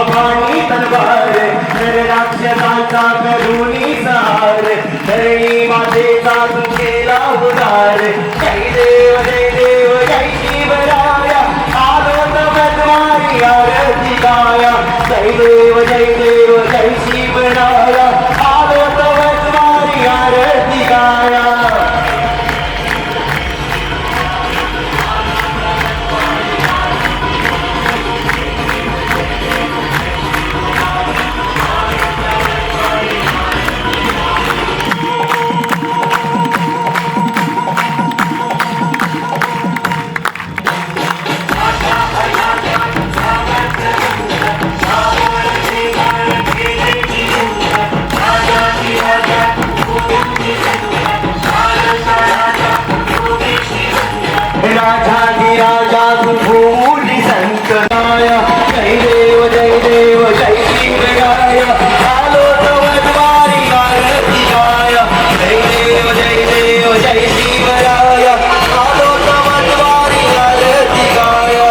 भवानी तलवार तर राक्षसांचा करुणी सहार धरणी मातेचा तू केला उदार जय देव जय शिवराया आलो तमद्वारी आरती गाया जय देव जय शिवराया आलो तमद्वारी आरती गाया राजा तू भूली संतराया जय देव जय शिवराया आलो तमद्वारी आरती गाया जय देव जय शिवराया आलो तमद्वारी आरती गाया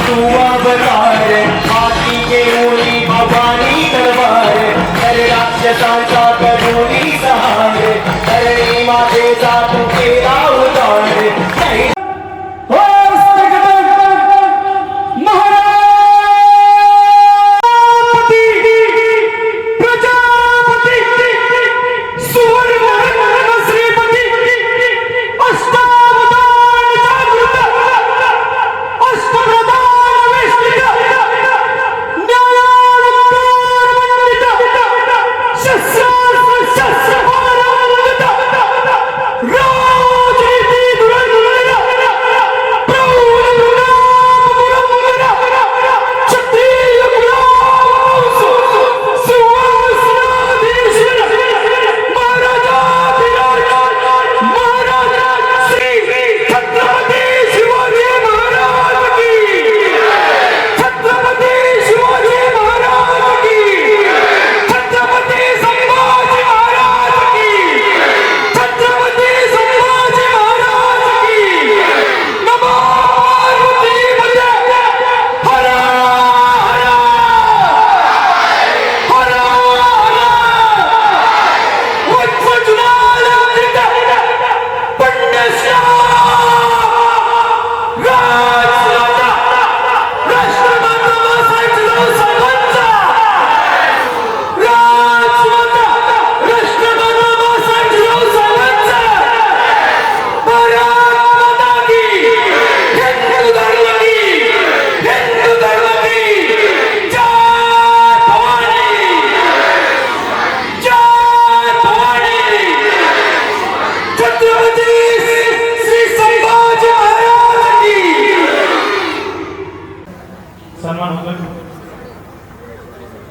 तू अवतार हाथी के मुनि भवानी तलवार कर राक्षसांचा करुणी सहार धरणी मातेचा तू केला उदार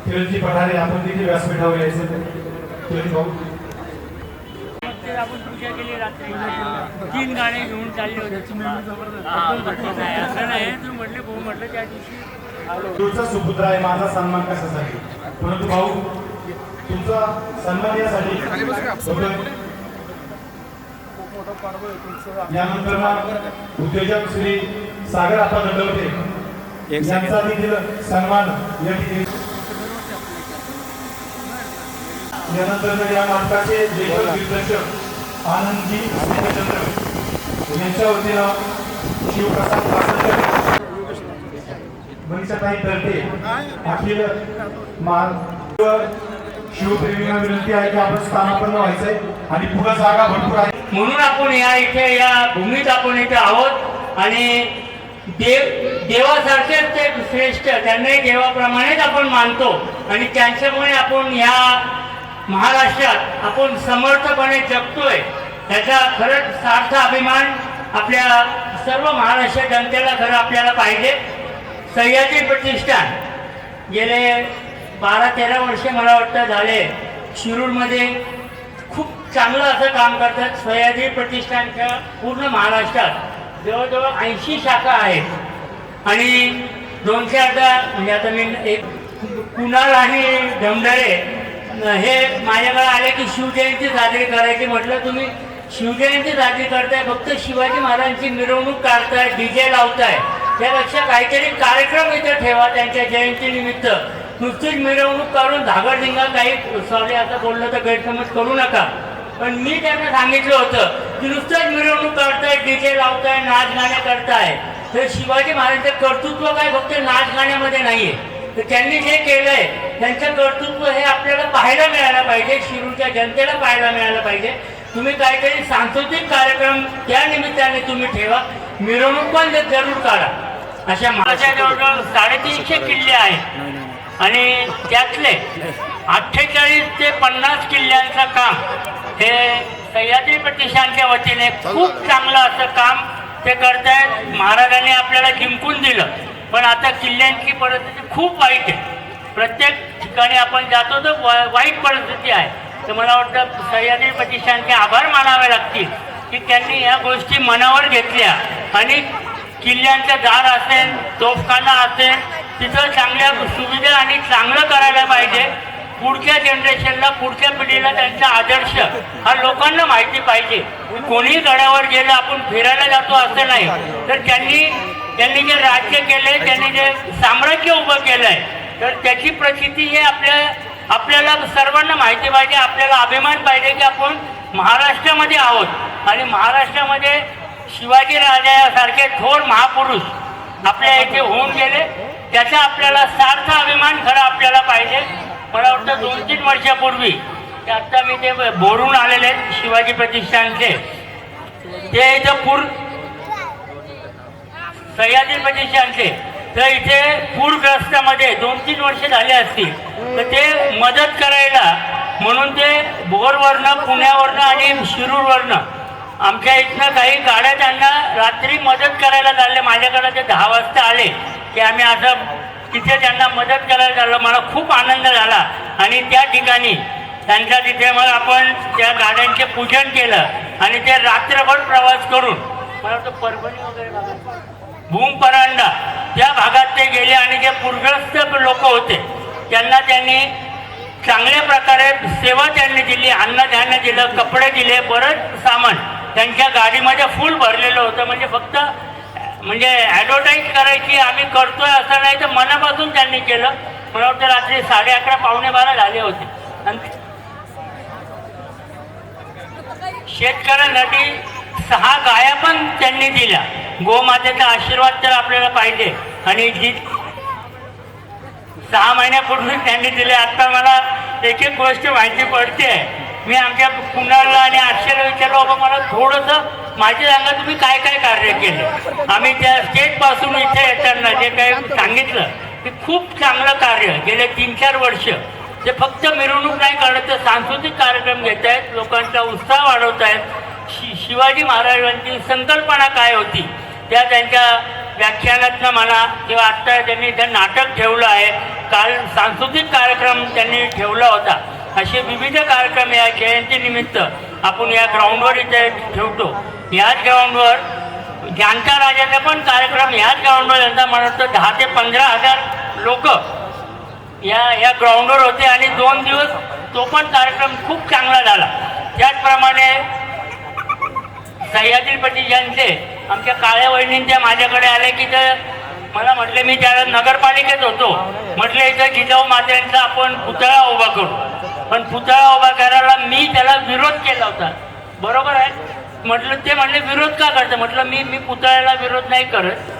किरणजी पठारे आपण तिथे व्यासपीठावर यायचं किरण भाऊ आपण पूजा केली रात्री 3 गाणे घेऊन चालले होते असं नाही तू म्हटले भाऊ म्हटलं त्या दिवशी तुमचा सुपुत्र आहे माझा सन्मान कशासाठी परंतु भाऊ तुमचा सन्मान यासाठी यानंतर उद्योजक श्री सागर आप्पा दंडवते यांचा देखील सन्मान या ठिकाणी यानंतर या नाटकाचे लेखक दिग्दर्शक आनंदजी यांच्या वतीनं शिवप्रसाद सुप्रियाताई तर्फे अखिल शिवप्रेमींना विनंती आहे की आपण स्थानापन्न व्हायचंय आणि पुढे जागा भरपूर आहे. म्हणून आपण या भूमीत आपण इथे आहोत आणि देवासारखेच ते श्रेष्ठ, त्यांनाही देवाप्रमाणेच आपण मानतो आणि त्यांच्यामुळे आपण ह्या महाराष्ट्रात आपण समर्थपणे जगतोय. त्याचा खरंच सार्थ अभिमान आपल्या सर्व महाराष्ट्र जनतेला खरं आपल्याला पाहिजे. सह्याद्री प्रतिष्ठान गेले 12-13 वर्षे मला वाटतं झाले शिरूरमध्ये खूप चांगलं असं काम करतात. सह्याद्री प्रतिष्ठानच्या पूर्ण महाराष्ट्रात जवळजवळ 80 शाखा आहेत आणि 200 म्हणजे आता मी एक कुणाल आणि ढमढरे हे माझ्याकडे आले की शिवजयंती साजरी करायची. म्हटलं तुम्ही शिवजयंती साजरी करताय, फक्त शिवाजी महाराजांची मिरवणूक काढताय, DJ लावताय, त्यापेक्षा काहीतरी कार्यक्रम इथे ठेवा त्यांच्या जयंतीनिमित्त. नुसतीच मिरवणूक काढून धागडधिंगा काही, सॉरी आता बोललं तर गैरसमज करू नका, पण मी त्यांना सांगितलं होतं की नुसतंच मिरवणूक काढताय, DJ लावताय, नाच गाणे करताय, तर शिवाजी महाराजांचं कर्तृत्व काय फक्त नाच गाण्यामध्ये नाहीये. तर त्यांनी जे केलंय त्यांचं कर्तृत्व हे आपल्याला पाहायला मिळायला पाहिजे, शिरूरच्या जनतेला पाहायला मिळायला पाहिजे. तुम्ही काहीतरी सांस्कृतिक कार्यक्रम त्या निमित्ताने तुम्ही ठेवा, मिरवणूक पण जरूर काढा. अशा महाराष्ट्राच्या जवळजवळ 350 किल्ले आहेत आणि त्यातले 48 ते 50 किल्ल्यांचं काम हे सह्याद्री प्रतिष्ठानच्या वतीने खूप चांगलं असं काम ते करतायत. महाराजांनी आपल्याला जिंकून दिलं, पण आता किल्ल्यांची परिस्थिती खूप वाईट आहे. प्रत्येक ठिकाणी आपण जातो तर वाईट परिस्थिती आहे. तर मला वाटतं सह्याद्री प्रतिष्ठानचे आभार मानावे लागतील की त्यांनी या गोष्टी मनावर घेतल्या आणि किल्ल्यांचं दार असेल, तोफखाना असेल, तिथं चांगल्या सुविधा आणि चांगलं करायला पाहिजे. पुढच्या जनरेशनला, पुढच्या पिढीला त्यांचा आदर्श हा लोकांना माहिती पाहिजे. कोणीही गडावर गेलं, आपण फिरायला जातो असं नाही, तर त्यांनी जे राज्य केले, त्यांनी जे साम्राज्य उभं केलं आहे, तर त्याची प्रचिती हे आपल्याला सर्वांना माहिती पाहिजे. आपल्याला अभिमान पाहिजे की आपण महाराष्ट्रामध्ये आहोत आणि महाराष्ट्रामध्ये शिवाजी राजासारखे थोर महापुरुष आपल्या इथे होऊन गेले, त्याचा आपल्याला सार्थ अभिमान खरं आपल्याला पाहिजे. मला वाटतं 2-3 वर्षापूर्वी आता मी ते बोरून आलेले आहेत शिवाजी प्रतिष्ठानचे, ते इथं सह्याद्री प्रतिष्ठानचे, तर इथे पूरग्रस्तामध्ये 2-3 वर्ष झाले असतील, तर ते मदत करायला म्हणून ते भोरवरनं, पुण्यावरनं आणि शिरूरवरनं आमच्या इथनं काही गाड्या त्यांना रात्री मदत करायला चालले. माझ्याकडे ते 10 वाजता आले की आम्ही असं तिथे त्यांना मदत करायला चाललो. मला खूप आनंद झाला आणि त्या ठिकाणी त्यांच्या तिथे मग आपण त्या गाड्यांचे पूजन केलं आणि ते रात्रभर प्रवास करून मला वाटतं परभणी वगैरे भूम परांडा त्या भागात ते गेले आणि जे पूरग्रस्त लोक होते त्यांना त्यांनी चांगल्या प्रकारे सेवा त्यांनी दिली, अन्नधान्य दिलं, कपडे दिले, बरंच सामान त्यांच्या गाडीमध्ये फुल भरलेलं होतं. म्हणजे ॲडव्हर्टाईज करायची आम्ही करतोय असं नाही, तर मनापासून त्यांनी केलं. मला वाटतं रात्री 11:30 पावणे-12 झाले होते आणि शेतकऱ्यांसाठी 6 गाया पण त्यांनी दिल्या. गोमातेचा आशीर्वाद तर आपल्याला पाहिजे आणि जी 6 महिन्यापूर्वी त्यांनी दिले. आता मला एक गोष्ट माहिती पडते. मी आमच्या कुणाला आणि आश्चर्य विचारलं, बाबा मला थोडंसं माझी सांगा तुम्ही काय काय कार्य केले. आम्ही त्या स्टेटपासून इथे येताना जे काही सांगितलं की खूप चांगलं कार्य गेले 3-4 वर्ष ते फक्त मिरवणूक नाही करत, तर सांस्कृतिक कार्यक्रम घेत आहेत, लोकांचा उत्साह वाढवत आहेत. शिवाजी महाराजांची संकल्पना काय होती त्या त्यांच्या व्याख्यानातनं म्हणा किंवा आत्ता त्यांनी इथं नाटक ठेवलं आहे, काल सांस्कृतिक कार्यक्रम त्यांनी ठेवला होता. असे विविध कार्यक्रम या जयंतीनिमित्त आपण या ग्राउंडवर इथे ठेवतो. याच ग्राउंडवर जानता राजाचा पण कार्यक्रम याच ग्राउंडवर यंदा मला वाटतं 10,000 ते 15,000 लोक या ग्राउंडवर होते आणि 2 दिवस तो पण कार्यक्रम खूप चांगला झाला. त्याचप्रमाणे सह्याद्री प्रतिष्ठानचे आमच्या काळ्या वहिनींच्या माझ्याकडे आले की ते मला म्हटले, मी त्याला नगरपालिकेत होतो, म्हटलं इथं जिजाऊ मात्यांचा आपण पुतळा उभा करू, पण पुतळा उभा करायला मी त्याला विरोध केला होता. बरोबर आहे म्हटलं. ते म्हटले विरोध का करतं, म्हटलं मी पुतळ्याला विरोध नाही करत,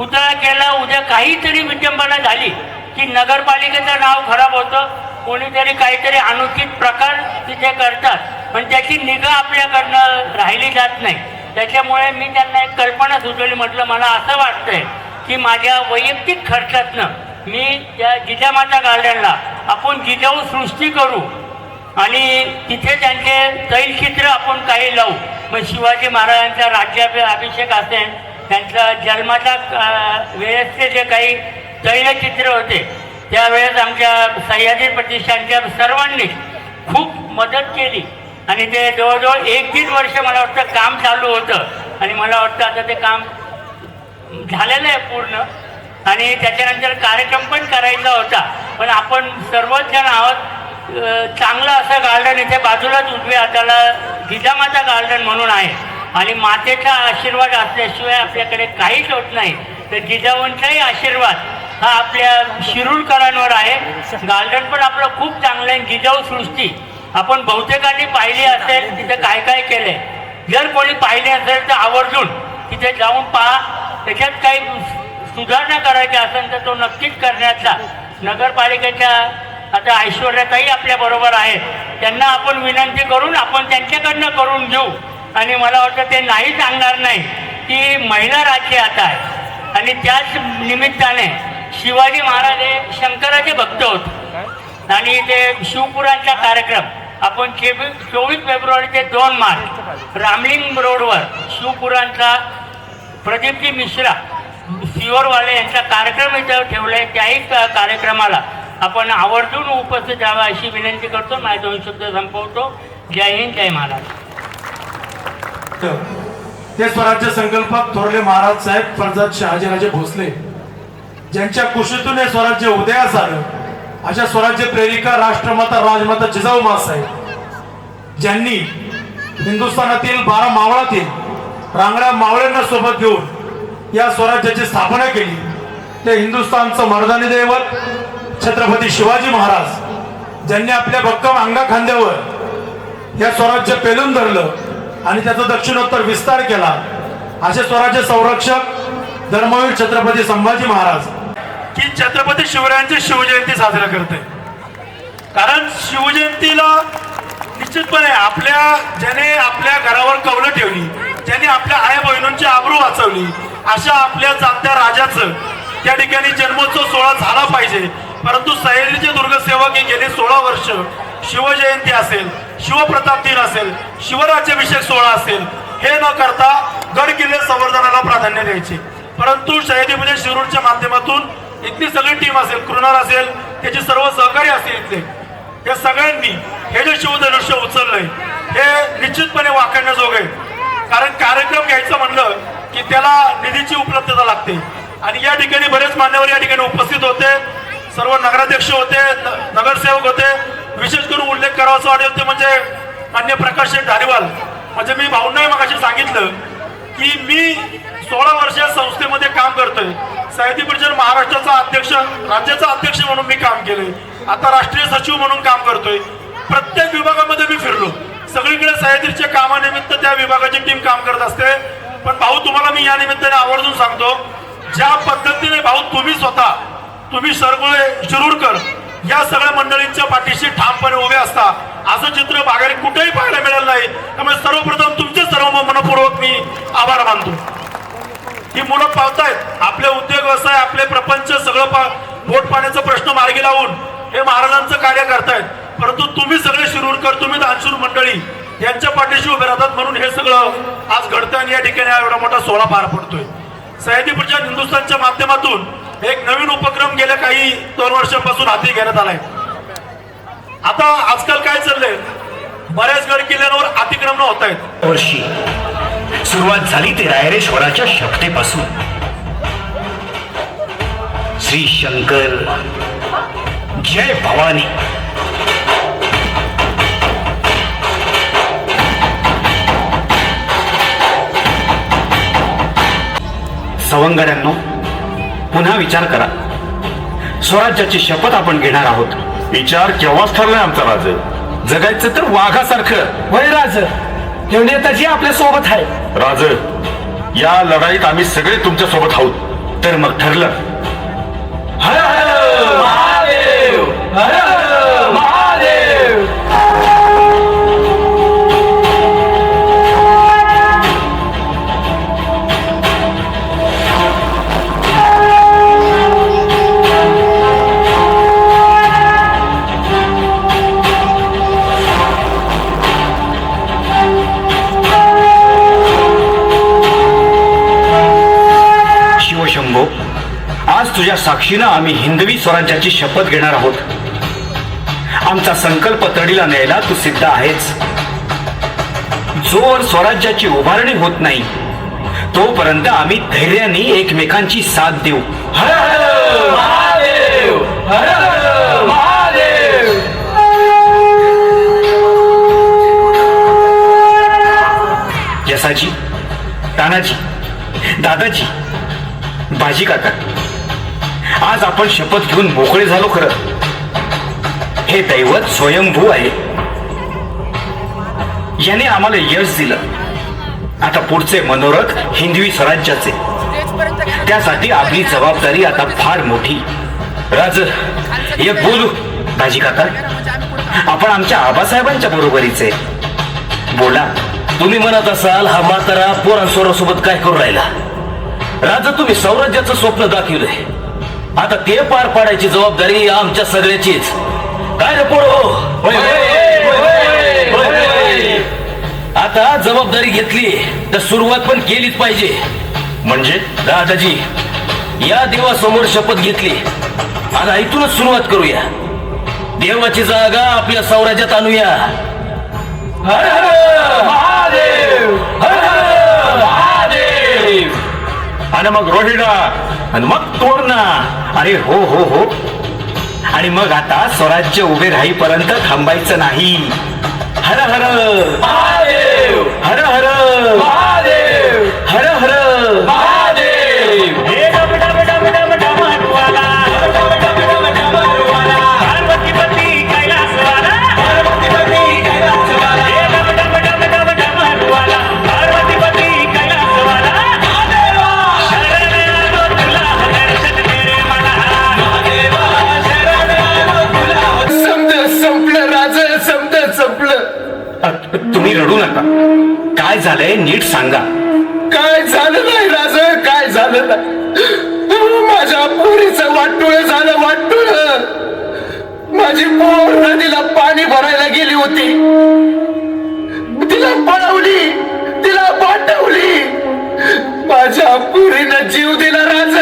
पुतळा केला, उद्या काहीतरी विटंबना झाली की नगरपालिकेचं नाव खराब होतं, कोणीतरी काहीतरी अनुचित प्रकार तिथे करतात, पण त्याची निगा आपल्याकडनं राहिली जात नाही. त्याच्यामुळे मी त्यांना एक कल्पना सुचवली. म्हटलं मला असं वाटतंय की माझ्या वैयक्तिक खर्चातनं मी त्या जिजामाता गार्डनला आपण जिजाऊ सृष्टी करू आणि तिथे त्यांचे तैलचित्र आपण काही लावू. मग शिवाजी महाराजांचा राज्याभिषेक असेल, त्यांचा जन्माच्या वेळेसचे जे काही तैलचित्र होते त्यावेळेस आमच्या सह्याद्री प्रतिष्ठानच्या सर्वांनी खूप मदत केली आणि ते जवळजवळ 1-1.5 वर्ष मला वाटतं काम चालू होतं आणि मला वाटतं आता ते काम झालेलं आहे पूर्ण आणि त्याच्यानंतर कार्यक्रम पण करायचा होता. पण आपण सर्वच जण आहोत. चांगलं असं गार्डन इथे बाजूलाच उजव्या हाताला जिजामाता गार्डन म्हणून आहे आणि मातेचा आशीर्वाद असल्याशिवाय आपल्याकडे काहीच होत नाही. तर जिजाऊंचाही आशीर्वाद हा आपल्या शिरूरकरांवर आहे. गार्डन पण आपलं खूप चांगलं आहे. जिजाऊ सृष्टी आपण बहुतेकांनी पाहिली असेल, तिथे काय काय केलंय. जर कोणी पाहिली असेल तर आवर्जून तिथे जाऊन पहा. त्याच्यात काही सुधारणा करायची असेल तर तो नक्कीच करण्याचा नगरपालिकेच्या आता ऐश्वर्याताई आपल्याबरोबर आहेत, त्यांना आपण विनंती करून आपण त्यांच्याकडनं करून घेऊ. आणि मला वाटतं ते नाही सांगणार नाही की महिला राज्य आता आहे आणि त्याच निमित्ताने शिवाजी महाराज हे शंकराचे भक्त होते आणि ते शिवपुराणचा कार्यक्रम आपण 24 फेब्रुवारी ते 2 मार्च रामलिंग रोडवर शिवपुराणचा प्रदीपजी मिश्रा सिओरवाले यांचा कार्यक्रम इथं ठेवला आहे. त्याही कार्यक्रमाला आपण आवर्जून उपस्थित राहावं अशी विनंती करतो. माझे 2 शब्द संपवतो. जय हिंद, जय महाराज. ते स्वराज्य संकल्पात थोरले महाराज साहेब फर्जाद शहाजीराजे भोसले ज्यांच्या कुशीतून हे स्वराज्य उदयास आलं, अशा स्वराज्य प्रेरिका राष्ट्रमाता राजमाता जिजाऊ माँसाहेब ज्यांनी हिंदुस्थानातील 12 मावळातील रांगड्या मावळ्यांना सोबत घेऊन या स्वराज्याची स्थापना केली. ते हिंदुस्थानचं मर्दानी दैवत छत्रपती शिवाजी महाराज ज्यांनी आपल्या भक्कम अंगा खांद्यावर या स्वराज्य पेलून धरलं आणि त्याचा दक्षिणोत्तर विस्तार केला. असे स्वराज्य संरक्षक धर्मवीर छत्रपती संभाजी महाराज की छत्रपती शिवरायांची शिवजयंती साजरा करते. कारण शिवजयंतीला निश्चितपणे ज्याने आपल्या घरावर कौलं ठेवली, ज्याने आपल्या आया बहिणींची आबरू वाचवली, अशा आपल्या जाणत्या राजाचं त्या ठिकाणी जन्मोत्सव सोहळा झाला पाहिजे. परंतु सह्याद्रीचे दुर्गसेवक हे गेले 16 वर्ष शिवजयंती असेल, शिवप्रताप दिन असेल, शिवराज्याभिषेक सोहळा असेल, हे न करता गड किल्ले संवर्धनाला प्राधान्य द्यायचे. परंतु सह्याद्रीमध्ये शिरूरच्या माध्यमातून इथली सगळी टीम असेल, कृणाल असेल, त्याचे सर्व सहकारी असतील, इथले या सगळ्यांनी हे जे शिवधनुष्य उचललंय हे निश्चितपणे वाखाणण्याजोग आहे. कारण कार्यक्रम घ्यायचं म्हणलं की त्याला निधीची उपलब्धता लागते आणि या ठिकाणी बरेच मान्यवर या ठिकाणी उपस्थित होते. सर्व नगराध्यक्ष होते, नगरसेवक होते. विशेष करून उल्लेख करावाचा वाटेल ते म्हणजे मान्य प्रकाश धारीवाल. म्हणजे मी भाऊंनाही मगाशी सांगितलं की मी 16 वर्ष या संस्थेमध्ये काम करतोय. सह्याद्री परिषद महाराष्ट्राचा अध्यक्ष, राज्याचा अध्यक्ष म्हणून मी काम केलंय. आता राष्ट्रीय सचिव म्हणून काम करतोय. प्रत्येक विभागामध्ये मी फिरलो. सगळीकडे सह्याद्रीच्या कामानिमित्त त्या विभागाची टीम काम करत असते. पण भाऊ तुम्हाला मी या निमित्ताने आवर्जून सांगतो, ज्या पद्धतीने भाऊ तुम्ही सरगुळे शिरूरकर या सगळ्या मंडळींच्या पाठीशी ठामपणे उभे असता, असं चित्र बाहेर कुठेही पाहायला मिळालं नाही. त्यामुळे सर्वप्रथम तुमचे सर्व मनपूर्वक मी आभार मानतो. ही मुलं पावतायत आपले उद्योग व्यवसाय, आपले प्रपंच सगळं पोट पाण्याचा प्रश्न मार्गी लावून हे महाराजांचं कार्य करतायत. परंतु तुम्ही सगळे शिरूरकर, तुम्ही दानशूर मंडळी यांच्या पाठीशी उभे राहतात म्हणून हे सगळं आज घडतं आणि या ठिकाणी एवढा मोठा सोहळा पार पडतोय. सह्याद्री परिषद हिंदुस्थानच्या माध्यमातून एक नवीन उपक्रम गेल्या काही 2 वर्षांपासून हाती घेण्यात आलाय. आता आजकाल काय चाललंय, बऱ्याच गड किल्ल्यांवर अतिक्रमण होत आहेत. वर्षी सुरुवात झाली ते रायरेश्वराच्या शक्तीपासून. श्री शंकर जय भवानी. सवंगड्यांनो, पुन्हा विचार करा. स्वराज्याची शपथ आपण घेणार आहोत. विचार केव्हाच ठरलाय आमचा राज. जगायचं तर वाघासारखं. वय राज, नेताजी आपल्या सोबत आहे. राज, या लढाईत आम्ही सगळे तुमच्या सोबत आहोत. तर मग ठरलं. हर हर महादेव, हर हर महादेव. शिवशंभो, आज तुझ्या साक्षीनं आम्ही हिंदवी स्वराज्याची शपथ घेणार आहोत. आमचा संकल्प तडीला न्यायला तू सिद्ध आहेच. जोवर स्वराज्याची उभारणी होत नाही तोपर्यंत आम्ही धैर्याने एकमेकांची साथ देऊ. हर हर महादेव, हर हर महादेव. यसाजी, तानाजी, दादाजी, बाजी काका, आज आपण शपथ घेऊन मोकळे झालो. खरं हे दैवत स्वयंभू आहे. याने आम्हाला यश दिलं. आता पुढचे मनोरथ हिंदवी स्वराज्याचे. त्यासाठी आपली जबाबदारी आता फार मोठी. राज, एक बोलू. बाजी काका, आपण आमच्या आबासाहेबांच्या बरोबरीचे. बोला. तुम्ही म्हणत असाल हा म्हातारा पोरांसोरासोबत काय करू राहिला. राजा, तुम्ही स्वराज्याचं स्वप्न दाखवलंय. आता ते पार पाडायची जबाबदारी आमच्या सगळ्याचीच. काय रे पोरो. आता जबाबदारी घेतली तर सुरुवात पण केलीच पाहिजे. म्हणजे दादाजी, या देवासमोर शपथ घेतली. आता इथूनच सुरुवात करूया. देवाची जागा आपल्या स्वराज्यात आणूया. हर हर महादेव, हर हर महादेव. आणि मग रोहिडा, आणि मग तोरणा. अरे हो हो हो. आणि मग आता स्वराज्य उभे राहीपर्यंत थांबायचं नाही. हर हर महादेव, हर हर महादेव, हर हर महादेव. हे डब डब डब डब डमरुवाला, पार्वतीपती कैलासवाला. हे डब डब डब डब डमरुवाला, पार्वतीपती कैलासवाला. शरण आलो तुला, दर्शन दे मला. संपलं राज, संपलं. तुम्ही रडू नका. काय झालंय नीट सांगा. काय झालं नाही राज, काय झालं नाही. माझ्या पोरीचं वाटोळ झालं, वाटोळ. माझी पोर नदीला पाणी भरायला गेली होती. तिला पळवली, तिला पाठवली. माझ्या पोरीनं जीव दिला राज.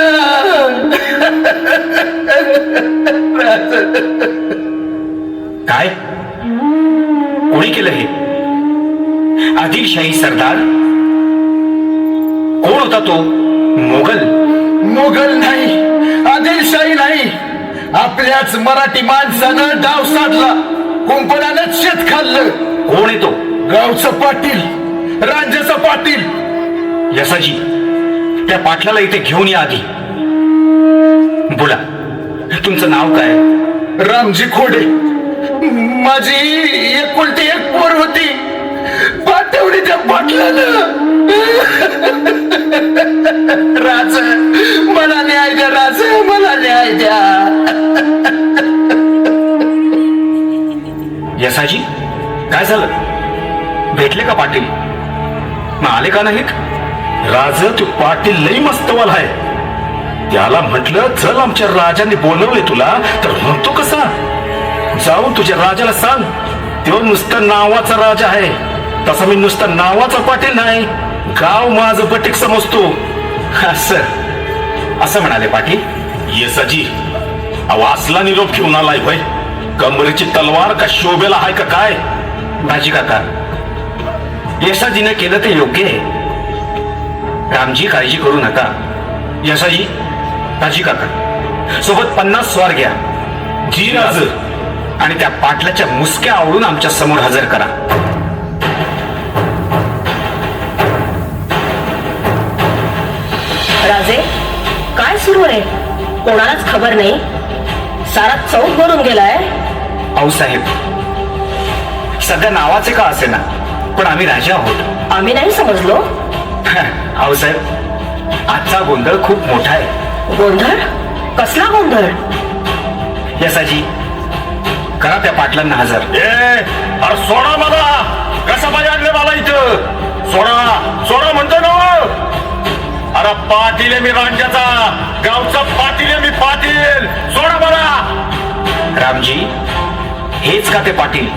काय कोणी केलं हे. आदिलशाही सरदार कोण होता तो. मुघल नाही, आदिलशाही नाही. आपल्याच मराठी माणसानं डाव साधला. कुंपणानं शेत खाल्लं. कोण आहे तो. गावचं पाटील, रांजेचं पाटील. यसाजी, त्या पाटलाला इथे घेऊन या आधी. बोला, तुमचं नाव काय. रामजी खोडे. माझी एकुलती एक पोर होती. पाठवली त्या पाटलानं. राज, मला न्याय द्या राज, मला न्याय द्या. यसाजी, काय झालं. भेटले का पाटील. मग आले का नाहीत. राज, तू पाटील लई मस्तवाल आहे. त्याला म्हटलं चल आमच्या राजाने बोलवले तुला, तर म्हणतो कसा. जाऊन तुझ्या राजाला सांग तो नुसता नावाचा राजा आहे. तसा मी नुसता नावाचा पाटील नाही. गाव माझं पटीक समजतो. असं म्हणाले पाटील. येसाजी, अहो असला निरोप घेऊन आलाय भाई. कमरेची तलवार का शोभेला आहे का काय. बाजी काका, यशाजीने केलं ते योग्य आहे. रामजी, काळजी करू नका. यशाजी, बाजी काका सोबत 50 स्वार घ्या. जी राज. आणि त्या पाटलाच्या मुसक्या आवडून आमच्या समोर हजर करा. राजे, काय सुरू आहे. कोणालाच खबर नाही. सारा चौक भरून गेलाय. आऊसाहेब, सध्या नावाचे का असे ना, पण आम्ही राजा आहोत. आम्ही नाही समजलो. आऊसाहेब, आजचा गोंधळ खूप मोठा आहे. गोंधळ? कसला गोंधळ? यसाजी, करा त्या पाटलांना हजर. अरे सोडा मला, कसं पाहिजे आणले मला इथं? सोडा सोडा म्हणतो ना. अरे पाटील आहे मी, रांजाचा गावचा पाटील आहे मी, पाटील. सोडा मला. रामजी, हेच का ते पाटील?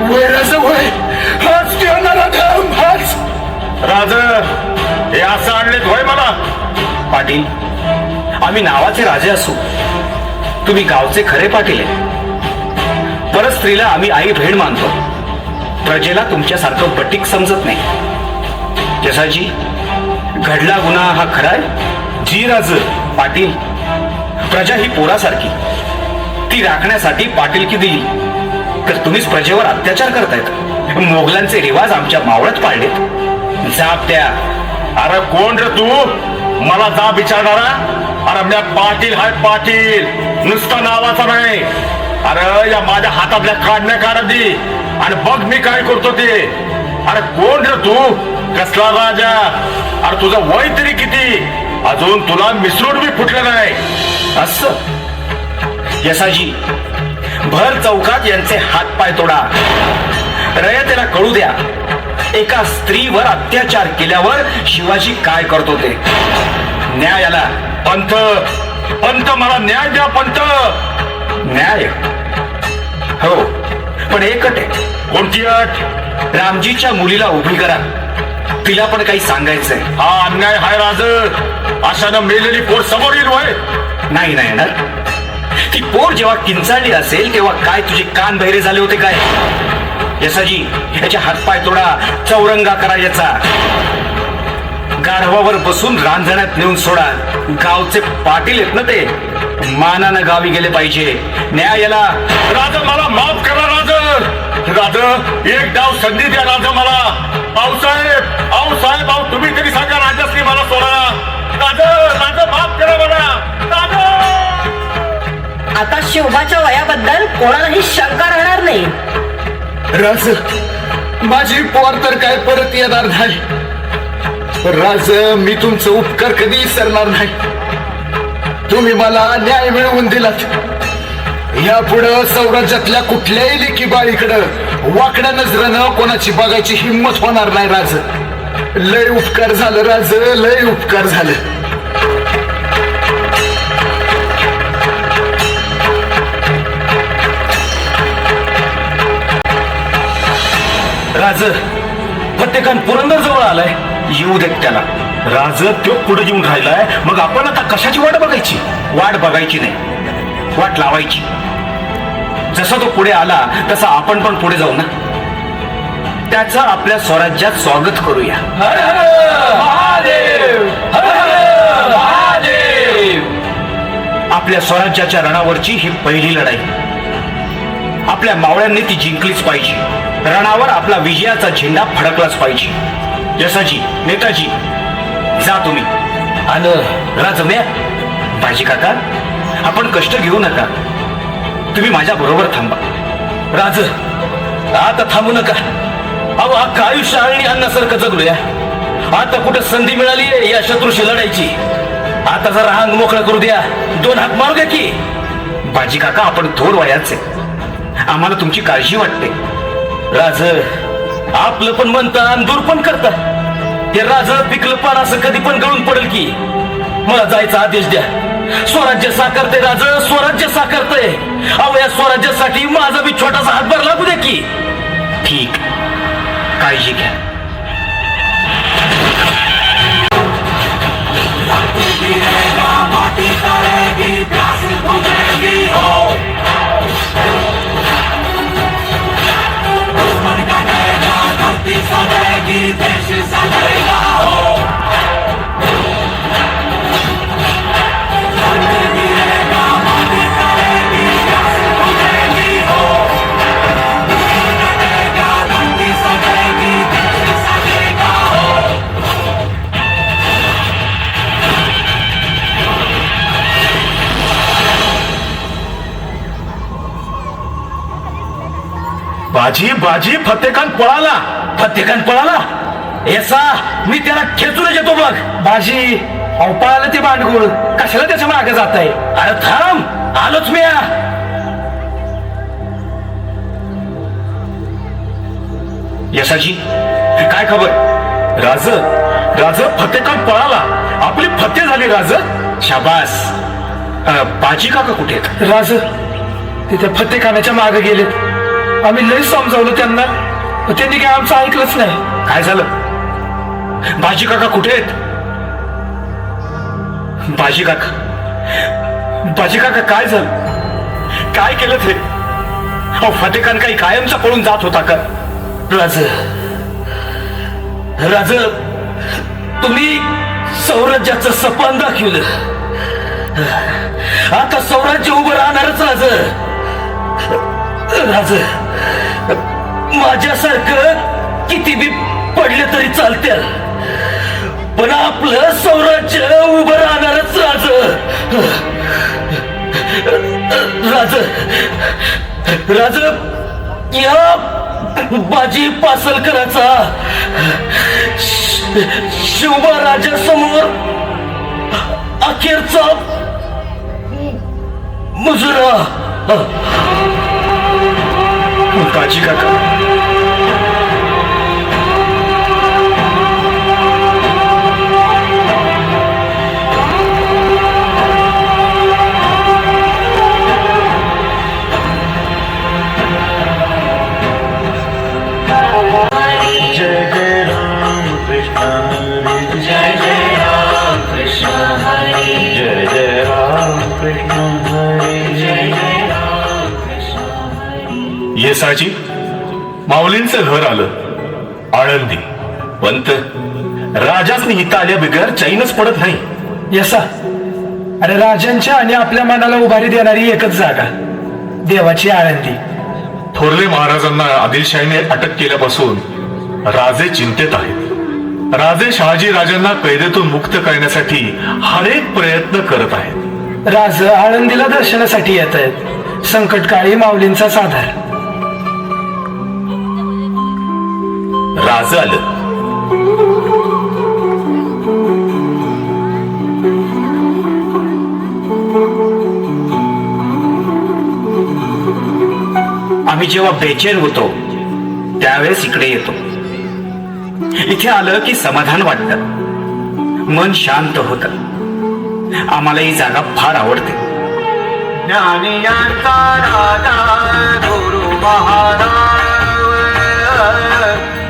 वय राज वय, हाच देणारा धर्म हाच. राज, हे असं आणले होय मला? पाटील, आम्ही नावाचे राजे असू, तुम्ही गावचे खरे पाटील आहे. परत स्त्रीला आम्ही आई बहीण मानतो, प्रजेला तुमच्यासारखं बटीक समजत नाही. जसाजी, घडला गुन्हा हा खरा आहे? जी राज. पाटील, प्रजा ही पोरासारखी, ती राखण्यासाठी पाटीलकी दिली, तर तुम्हीच प्रजेवर अत्याचार करतायत. मोगलांचे रिवाज आमच्या मावळत पाळलेत. जाप द्या. अरे कोण रे तू मला जा विचारणारा? अरे मी पाटील हाय, पाटील, नुसता नावाचा नाही. अरे या माझ्या हातातल्या काढण्या काढी आणि बघ मी काय करतो ते. अरे कोण रे तू? कसला राजा? अरे तुझं वय तरी किती? अजून तुला मिसरूड बी फुटलं नाही. असं यसाजी, भर चौकात यांचे हातपाय तोडा. रयतेला कळू द्या, एका स्त्रीवर अत्याचार केल्यावर शिवाजी काय करतो ते. न्यायाला. पंत, पंत, मला न्याय द्या पंत. न्याय? हो, पण एक अट आहे. कोणती अट? रामजीच्या मुलीला उभी करा, तिला पण काही सांगायचंय. हा अन्याय हाय राज. अशानं मेलेली पोर समोर येईल वय? नाही नाही येणार. ती पोर जेव्हा किंचाळली असेल तेव्हा काय तुझे कान बहिरे झाले होते काय? यसाजी, याच्या हातपाय तोडा, चौरंगा करा याचा. गाढवावर बसून रांजण्यात नेऊन सोडा. गावचे पाटील आहेत ना ते, मानानं गावी गेले पाहिजे. न्यायाला. राज, मला माफ करा राज. राज, एक डाव संधी द्या राज मला. आऊसाहेब, आऊसाहेब, आऊ तुम्ही तरी सांगा राजाश्री मला सोडा. राज, राज, माफ करा मला. राज. आता शिवबाच्या वयाबद्दल कोणालाही शंका राहणार नाही. राज, माझी पोर तर काय परत येणार नाही. राज, मी तुमचं उपकार कधी विसरणार नाही. तुम्ही मला न्याय मिळवून दिलात. यापुढं सौराज्यातल्या कुठल्याही लेकी बाळीकडं वाकड्या नजरेनं कोणाची बघायची हिंमत होणार नाही. राज, लय उपकार झालं राज, लय उपकार झालं. राज, फतेखान पुरंदर जवळ आलाय. येऊ देत त्याला. राज, तो पुढे येऊन राहिलाय, मग आपण आता कशाची वाट बघायची? वाट बघायची नाही, वाट लावायची. जसा तो पुढे आला तसा आपण पण पुढे जाऊ ना. त्याचं आपल्या स्वराज्यात स्वागत करूया. हर हर महादेव, हर हर महादेव. आपल्या स्वराज्याच्या रणावरची ही पहिली लढाई. आपल्या मावळ्यांनी ती जिंकलीच पाहिजे. रणावर आपला विजयाचा झेंडा फडकलाच पाहिजे. यसाजी, नेताजी, जा तुम्ही. आणि राजम्या, बाजी काका, आपण कष्ट घेऊ नका, तुम्ही माझ्या बरोबर थांबा. राज, आता थांबू नका. अहो, अख्खं आयुष्य आळणी अन्नासारखं जगलोया. आता कुठं संधी मिळाली या शत्रूशी लढायची. आता जरा अंग मोकळा करू द्या, 2 हात मारू द्या की. बाजी काका, आपण थोर वयाचे, आम्हाला तुमची काळजी वाटते. राज, आपलं पण म्हणता आणि दूर पण करता. हे राज पिकलं पान असं कधी पण गळून पडेल की. मला जायचा आदेश द्या. स्वराज्य साकारते राज, स्वराज्य साकारते. अहो, या स्वराज्यासाठी माझा बी छोटासा हातभार लागू द्या की. ठीक, काळजी घ्या. बाजी, बाजी, फतेखान पळाला. फतेखान पळाला. ऐसा मी त्याला खेचूनच येतो बघ. बाजी, अहो पळालं ते भांडगुळ, कशाला त्याच्या मागे जात आहे? अरे थांब, आलोच मी. यशाजी काय खबर? राज फतेखान पळाला, आपली फते झाली. राज शाबास. बाजी काका कुठे आहेत? राज ते त्या फतेखानाच्या मागे गेलेत. आम्ही लय समजावलं त्यांना, पण त्यांनी काय आमचं ऐकलंच नाही. काय झालं? बाजी काका कुठे आहेत? बाजी काका काय झालं? काय केलं ते? अहो फतेखान काही कायमचा पळून जात होता का? राज तुम्ही सौराज्याचं सपान दाखवलं. आता सौराज्य उभं राहणारच. राज माझ्यासारखं किती बी पडले तरी चालते, पण आपलं सौराज्य उभं राहणारच. राज या बाजी पासलकराचा शिवबा राजासमोर अखेरचा मुजरा. बाजी काका येसाजी माऊलींचं घर आलं आळंदी. पंत राजासनी इथं आल्या बिगर चैनच पडत नाही. यसा अरे राजांच्या आणि आपल्या मनाला उभारी देणारी एकच जागा, देवाची आळंदी. थोरले महाराजांना आदिलशाहीने अटक केल्यापासून राजे चिंतेत आहेत. राजे शहाजी राजांना कैदेतून मुक्त करण्यासाठी हरेक प्रयत्न करत आहेत. राज आळंदीला दर्शनासाठी येत आहेत. संकटकाळी माऊलींचा साधार. राज आलं. आम्ही जेव्हा बेचैन होतो त्यावेळेस इकडे येतो. इथे आलं की समाधान वाटतं, मन शांत होतं. आम्हाला ही जागा फार आवडते. ज्ञानियांचा राजा गुरु महाराज,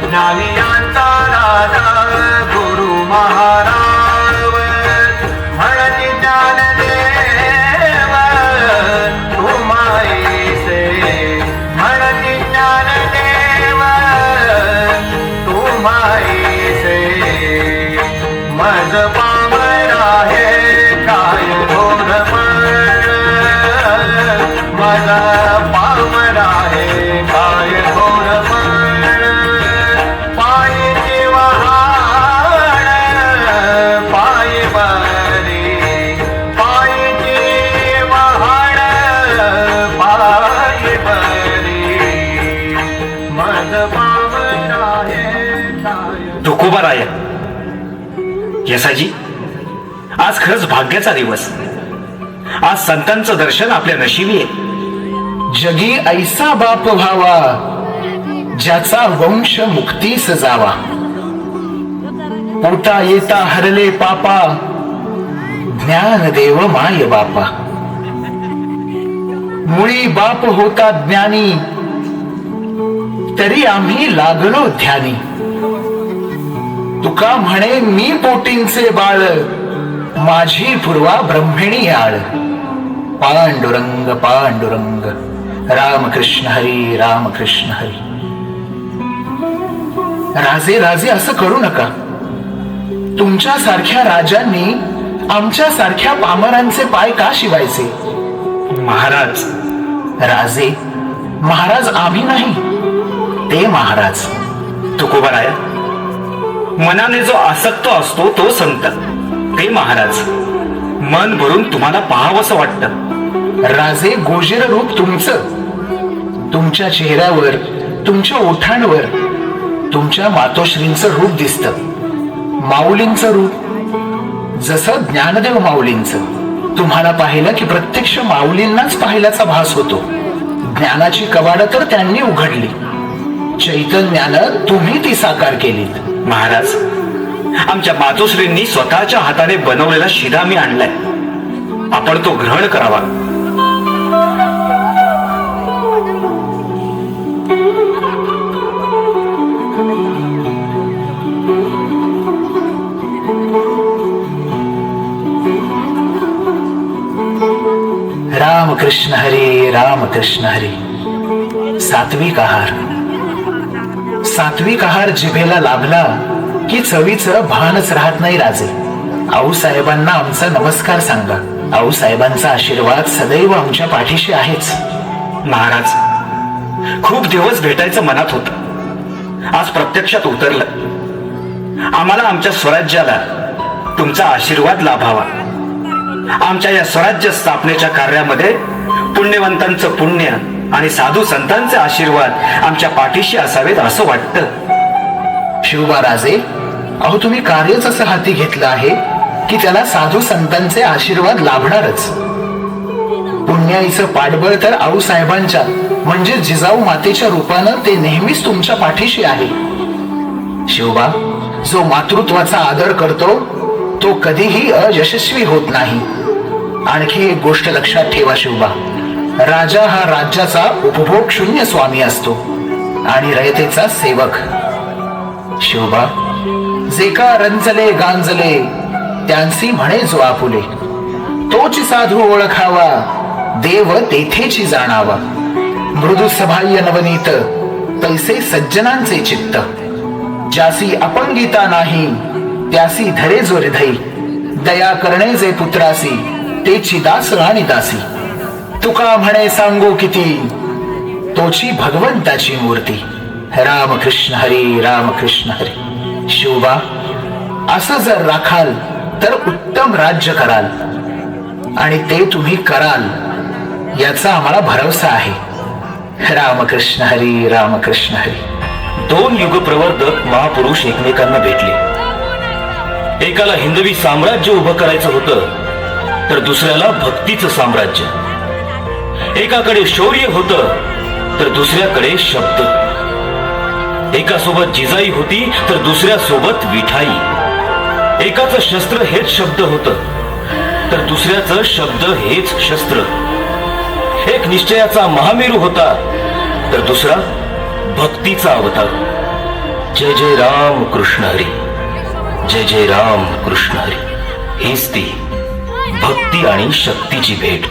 ज्ञानियांचा राजा गुरु महाराज, म्हणती ज्ञानदेव तुम्हाईसे, म्हणती ज्ञानदेव तुम्हाईसे. मज पामर आहे काय घोरपण, मज पामर आहे काय घोरपण. पायी वहाण पायी बरी, पायी वहाण पायी बरी. मज पामर आहे काय. तुकोबाराया, यसाजी आज खरंच भाग्याचा दिवस. आज संतांचं दर्शन आपल्या नशिबी आहे. जगी ऐसा बाप व्हावा ज्याचा वंश मुक्तीस जावा. पोटा येता हरले पापा ज्ञान देव माय बापा. मुळी बाप होता ज्ञानी तरी आम्ही लागलो ध्यानी. तुका म्हणे मी पोटींचे बाळ माझी पूर्वा ब्रह्मिणी आळ. पांडुरंग पांडुरंग रामकृष्ण हरी रामकृष्ण हरी. राजे राजे असं करू नका. तुमच्या सारख्या राजांनी आमच्या सारख्या पामरांचे पाय का शिवायचे? महाराज, राजे महाराज आम्ही नाही, ते महाराज. तुकोबाराया, मनाने जो आसक्त असतो तो संत, ते महाराज. मन भरून तुम्हाला पाहावंसं वाटतं. राजे गोजिर रूप तुमचं, तुमच्या चेहऱ्यावर तुमच्या ओठांवर तुमच्या मातोश्रींचं रूप दिसतं. माऊलींचं रूप जसं ज्ञानदेव माऊलींचं तुम्हाला पाहिलं की प्रत्यक्ष माऊलींनाच पाहिल्याचा भास होतो. ज्ञानाची कवाडं तर त्यांनी उघडली, चैतन्यानं तुम्ही ती साकार केलीत. महाराज, आमच्या मातोश्रींनी स्वतःच्या हाताने बनवलेला शिधा मी आणलाय, आपण तो ग्रहण करावा. राम कृष्ण हरी, राम कृष्ण हरी. सात्विक आहार. सात्विक आहार जिभेला लाभला की चवीचं भानच राहत नाही राजे. आऊसाहेबांना आमचा नमस्कार सांगा. आऊसाहेबांचा आशीर्वाद सदैव आमच्या पाठीशी आहेच. महाराज, खूप दिवस भेटायचं मनात होतं, आज प्रत्यक्षात उतरलं. आम्हाला आमच्या स्वराज्याला तुमचा आशीर्वाद लाभावा. आमच्या या स्वराज्य स्थापनेच्या कार्यामध्ये पुण्यवंतांचं पुण्य आणि साधू संतांचे आशीर्वाद आमच्या पाठीशी असावेत असं वाटतं. शिवबा राजे, अहो तुम्ही कार्यच असं हाती घेतलं आहे की त्याला साधू संतांचे आशीर्वाद लाभणारच. पुण्याईचं पाठबळ तर आऊसाहेबांच्या म्हणजे जिजाऊ मातेच्या रूपानं ते नेहमीच तुमच्या पाठीशी आहे. शिवबा, जो मातृत्वाचा आदर करतो तो कधीही अयशस्वी होत नाही. आणखी एक गोष्ट लक्षात ठेवा शिवबा, राजा हा राज्याचा उपभोग शून्य स्वामी असतो आणि रयतेचा सेवक. शिवबा, जे का रंजले गांजले त्यांसी म्हणे जो आपुले, तोच साधू ओळखावा देव तेथेची जाणावा. मृदू सभाह्य नवनीत तैसे सज्जनांचे चित्त, ज्यासी अपंगिता नाही त्यासी धरे जो हृदय, दया करणे जे पुत्रासी तेची दास आणि दासी. तुका म्हणे सांगो किती तोची भगवंताची मूर्ती. रामकृष्ण हरी, रामकृष्ण हरी. शिवबा, असं जर राखाल तर उत्तम राज्य कराल आणि ते तुम्ही कराल याचा आम्हाला भरवसा आहे. रामकृष्ण हरी, रामकृष्ण हरी. दोन युगप्रवर्तक महापुरुष एकमेकांना भेटले. एकाला हिंदवी साम्राज्य उभं करायचं होतं तर दुसऱ्याला भक्तीचं साम्राज्य. एकाकडे शौर्य होतं तर दुसऱ्याकडे शब्द. एकासोबत जिजाई होती तर दुसऱ्यासोबत विठाई. एकाचं शस्त्र हेच शब्द होतं तर दुसऱ्याचं शब्द हेच शस्त्र. एक निश्चयाचा महामेरू होता तर दुसरा भक्तीचा अवतार. जय जय राम कृष्ण हरी, जय जय राम कृष्ण हरी. हीच ती भक्ती आणि शक्तीची भेट.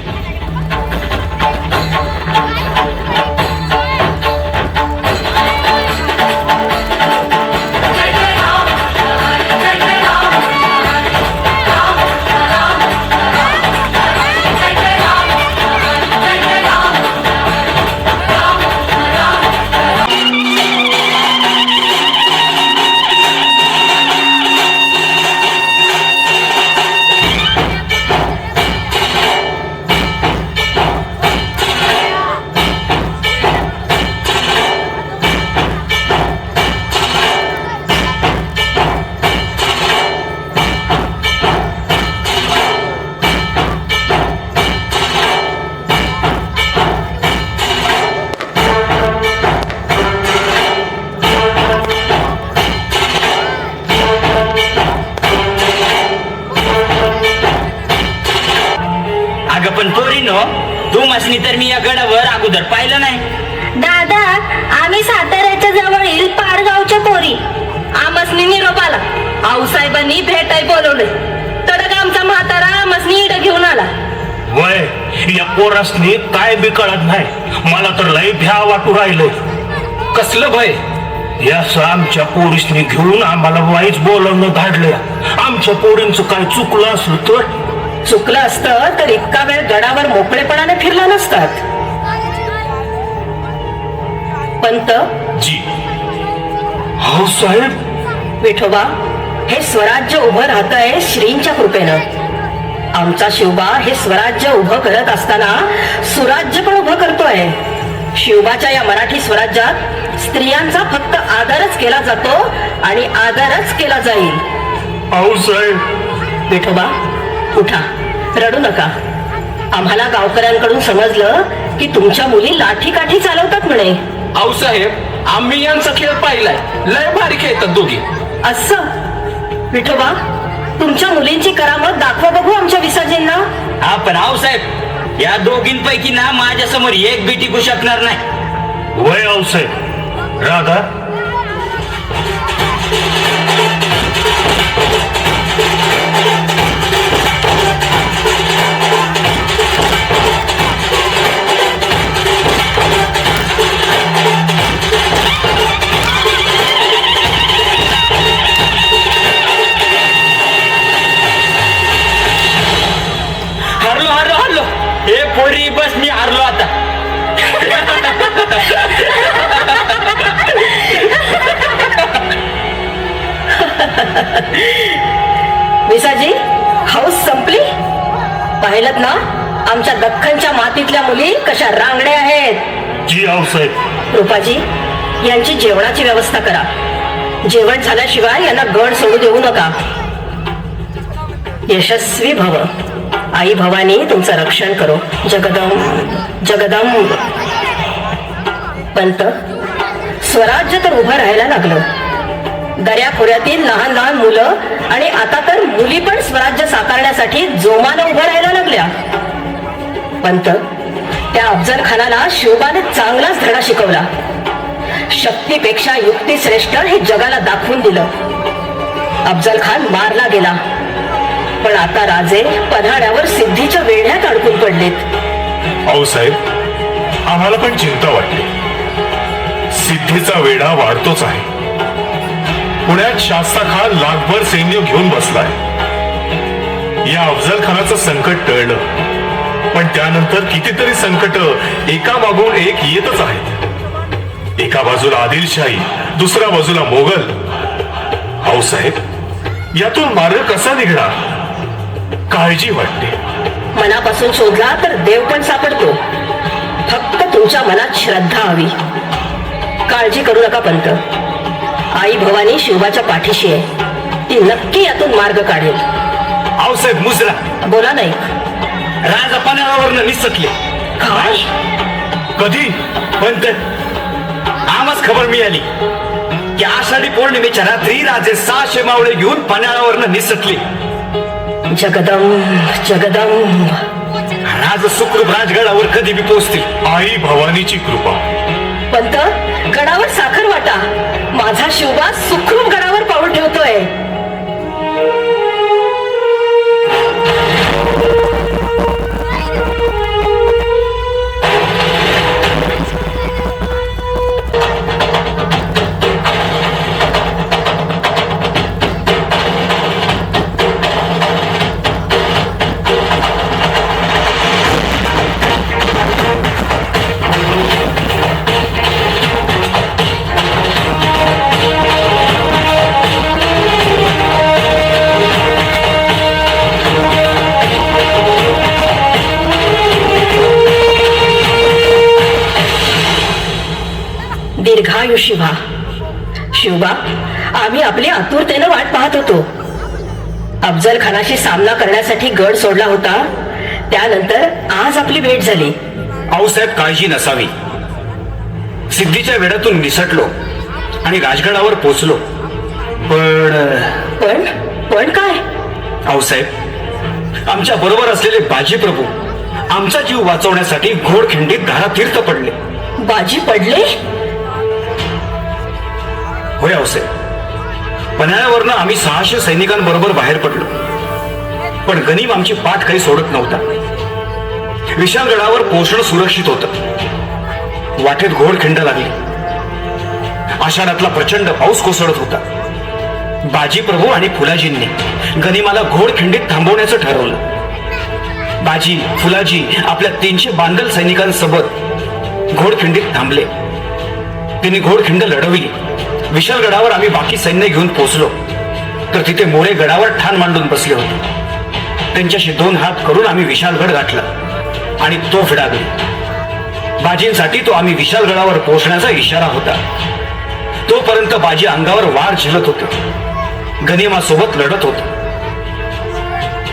पण पोरीनो, तुमासनी तर मी या गडावर अगोदर पाहिलं नाही. दादा, आम्ही साताऱ्याच्या जवळील पारगावच्या पोरी. आमसनी निरोप आला, आऊसाहेबांनी भेटाय बोलवले. तडक आमचा म्हातारा आमसनी इडं घेऊन आला. वय, या पोरासनी काय बी कळत नाही. मला तर लय भ्या वाटू राहिलंय. कसलं भय? या आमच्या पोरीसनी घेऊन आम्हाला वाईच बोलवणं धाडलंय. आमच्या पोरींचं काय चुकलं असलं तर? चुकलं असतं तर इतका वेळ गडावर मोकळेपणाने फिरला नसतात. पंत जी. हो साहेब. विठोबा, हे स्वराज्य उभं राहतंय श्रींच्या कृपेनं. आमचा शिवबा हे स्वराज्य उभं करत असताना सुराज्य पण उभं करतोय. शिवबाच्या या मराठी स्वराज्यात स्त्रियांचा फक्त आदरच केला जातो आणि आदरच केला जाईल. अहो साहेब, विठोबा उठा, रडू नका. आम्हाला गावकऱ्यांकडून समजलं की तुमच्या मुली लाठी काठी चालवतात म्हणे. आऊसाहेब, आम्ही यांचा खेळ पाहिलाय. लय भारी खेळतात दोघी. असं? विठोबा, तुमच्या मुलींची करामत दाखवा बघू आमच्या विसाजींना. हा, पण आऊसाहेब, या दोघींपैकी ना माझ्या समोर एक बी टिकू शकणार नाही. वय औसाहेब. राधा, हरलो. हे पोरी, बस मी हारलो आता. विसाजी, हाऊस संपली? पाहिलं ना आमच्या दख्खनच्या मातीतल्या मुली कशा रांगड्या आहेत. जी औसाहेब. रूपाजी, यांची जेवणाची व्यवस्था करा. जेवण झाल्याशिवाय यांना गड सोडू देऊ नका. यशस्वी भव. आई भवानी तुमचं रक्षण करो. जगदंब. पंत, स्वराज्य तर उभं राहायला लागलं. दर्याखोऱ्यातील लहान लहान मुलं आणि आता तर मुली पण स्वराज्य साकारण्यासाठी जोमानं उभं राहायला लागल्या. पंत, त्या अफजल खानाला शिवबाने चांगलाच धडा शिकवला. शक्तीपेक्षा युक्ती श्रेष्ठ हे जगाला दाखवून दिलं. अफजल खान मारला गेला, पण आता राजे पन्हाळ्यावर सिद्धीच्या वेढ्यात अडकून पडलेत. औसाहेब, आम्हाला पण चिंता वाटते. सिद्धीचा वेढा वाढतोच आहे. पुण्यात शास्ता खान लाखभर सैन्य घेऊन बसलाय. या अफजल खानाचं संकट टळलं, पण त्यानंतर कितीतरी संकट एका मागून एक येतच आहेत. एका बाजूला आदिलशाही, दुसऱ्या बाजूला मोगल. औसाहेब, यातून मार्ग कसा निघणार? काळजी वाटते. मनापासून शोधला तर देव पण सापडतो. फक्त तुमच्या मनात श्रद्धा हवी. काळजी करू नका पंत. आई भवानी शिवबाच्या पाठीशी आहे. ती नक्की यातून मार्ग काढेल. आऊसाहेब, मुजरा. बोला नाही. राजा पन्हाळ्यावरनं निसटले. काय? कधी? पण आम्हाच खबर मिळाली की आषाढी पौर्णिमेच्या रात्री राजे 600 मावळे घेऊन पन्हाळ्यावरनं निसटले. जगदंब. राज सुखरूप राजगडावर कधी बी पोहोचतील. आई भवानीची कृपा. पंत, गडावर साखर वाटा. माझा शिवबा सुखरूप गडावर पाऊल ठेवतोय. दीर्घायु शिवा. शिवबा, आम्ही आपली आतुरतेनं वाट पाहत होतो. अफजल खानाशी सामना करण्यासाठी गड सोडला होता, त्यानंतर आज आपली भेट झाली. आऊसाहेब, काळजी नसावी. सिद्धीच्या वेढ्यातून निसटलो आणि राजगडावर पोचलो. पण काय? आऊसाहेब, आमच्या बरोबर असलेले बाजी प्रभू आमचा जीव वाचवण्यासाठी घोडखिंडीत धारातीर्थ पडले. बाजी पडले? होय आऊसाहेब. पन्हाळ्यावरनं आम्ही 600 सैनिकांबरोबर बाहेर पडलो, पण गनीम आमची पाठ काही सोडत नव्हता. विशालगडावर पोहोचणं सुरक्षित होतं. वाटेत घोडखिंड लागली. आषाढातला प्रचंड पाऊस कोसळत होता. बाजी प्रभू आणि फुलाजींनी गनिमाला घोडखिंडीत थांबवण्याचं ठरवलं. बाजी, फुलाजी आपल्या 300 बांदल सैनिकांसोबत घोडखिंडीत थांबले. त्यांनी घोडखिंड लढवली. विशालगडावर आम्ही बाकी सैन्य घेऊन पोहोचलो तर तिथे मोरे गडावर ठाण मांडून बसले होते. त्यांच्याशी 2 हात करून आम्ही विशालगड गाठला आणि तोफ डागली. बाजींसाठी तो आम्ही विशालगडावर पोहोचण्याचा इशारा होता. तोपर्यंत बाजी अंगावर वार झेलत होते, गनिमासोबत लढत होते.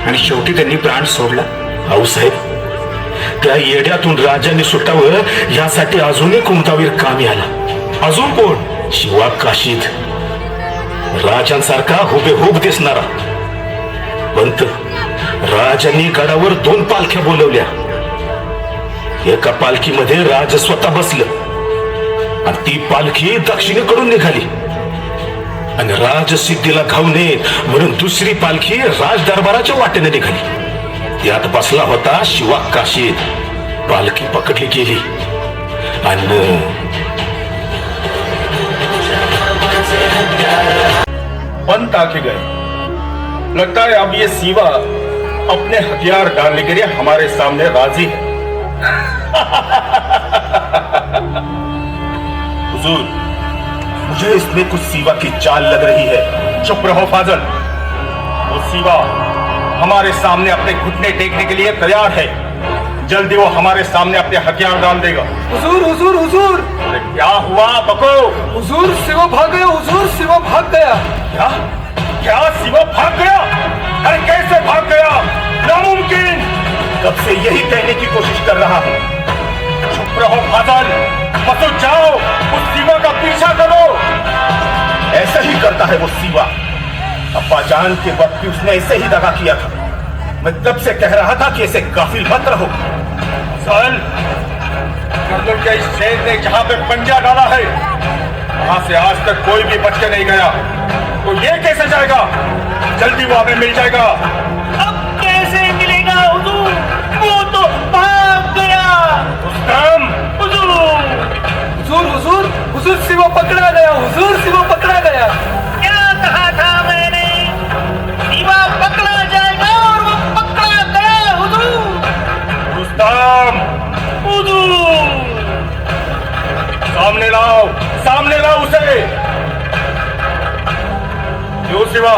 आणि शेवटी त्यांनी प्राण सोडला. आऊसाहेब, त्या येड्यातून राजाने सुटावं यासाठी अजूनही कोणतावीर कामी आला. अजून कोण? शिवा काशीद, राजांसारखा हुबेहूब दिसणारा. पंत, राजांनी गडावर 2 पालख्या बोलवल्या. एका पालखीमध्ये राज स्वतः बसलं आणि ती पालखी दक्षिणेकडून निघाली. आणि राजसिद्धीला घाऊ नये म्हणून दुसरी पालखी राज दरबाराच्या वाटेने निघाली. त्यात बसला होता शिवा काशीद. पालखी पकडली गेली आणि पंत आके गए. लगता है अब ये सीवा अपने हथियार डालने के लिए हमारे सामने राजी है. हुजूर, मुझे इसमें कुछ सीवा की चाल लग रही है. चुप रहो फाजल. वो सीवा हमारे सामने अपने घुटने टेकने के लिए तैयार है. जल्दी वो हमारे सामने अपने हथियार डाल देगा. हुजूर हुजूर हुजूर, अरे क्या हुआ बको? हुजूर शिवा भाग गया. हुजूर शिवा भाग गया. क्या क्या सीवा भाग गया? अरे कैसे भाग गया? नामुमकिन. कब से यही कहने की कोशिश कर रहा हूं. चुप रहो फाजल. बसो जाओ, उस सीवा का पीछा करो. ऐसा ही करता है वो सीवा. अब्बा जान के वक्त भी उसने ऐसे ही दगा किया था. मैं तब से कह रहा था कि ऐसे गाफिल मत रहो. सल, कर्नल के इस शेर ने जहां पे पंजा डाला है वहां से आज तक कोई भी बच के नहीं गया. तो ये कैसे जाएगा? जल्दी वो हमें मिल जाएगा. अब कैसे मिलेगा हुजूर? वो तो भाग गया. रुस्तम, हुजूर, हुजूर हुजूर हुजूर शिवा पकड़ा गया. हुजूर शिवा पकड़ा गया. क्या कहा था मैंने? शिवा पकड़ा जाएगा और वो पकड़ा गया हुजूर. रुस्तम, हुजूर, सामने लाओ उसे. क्यों शिवा,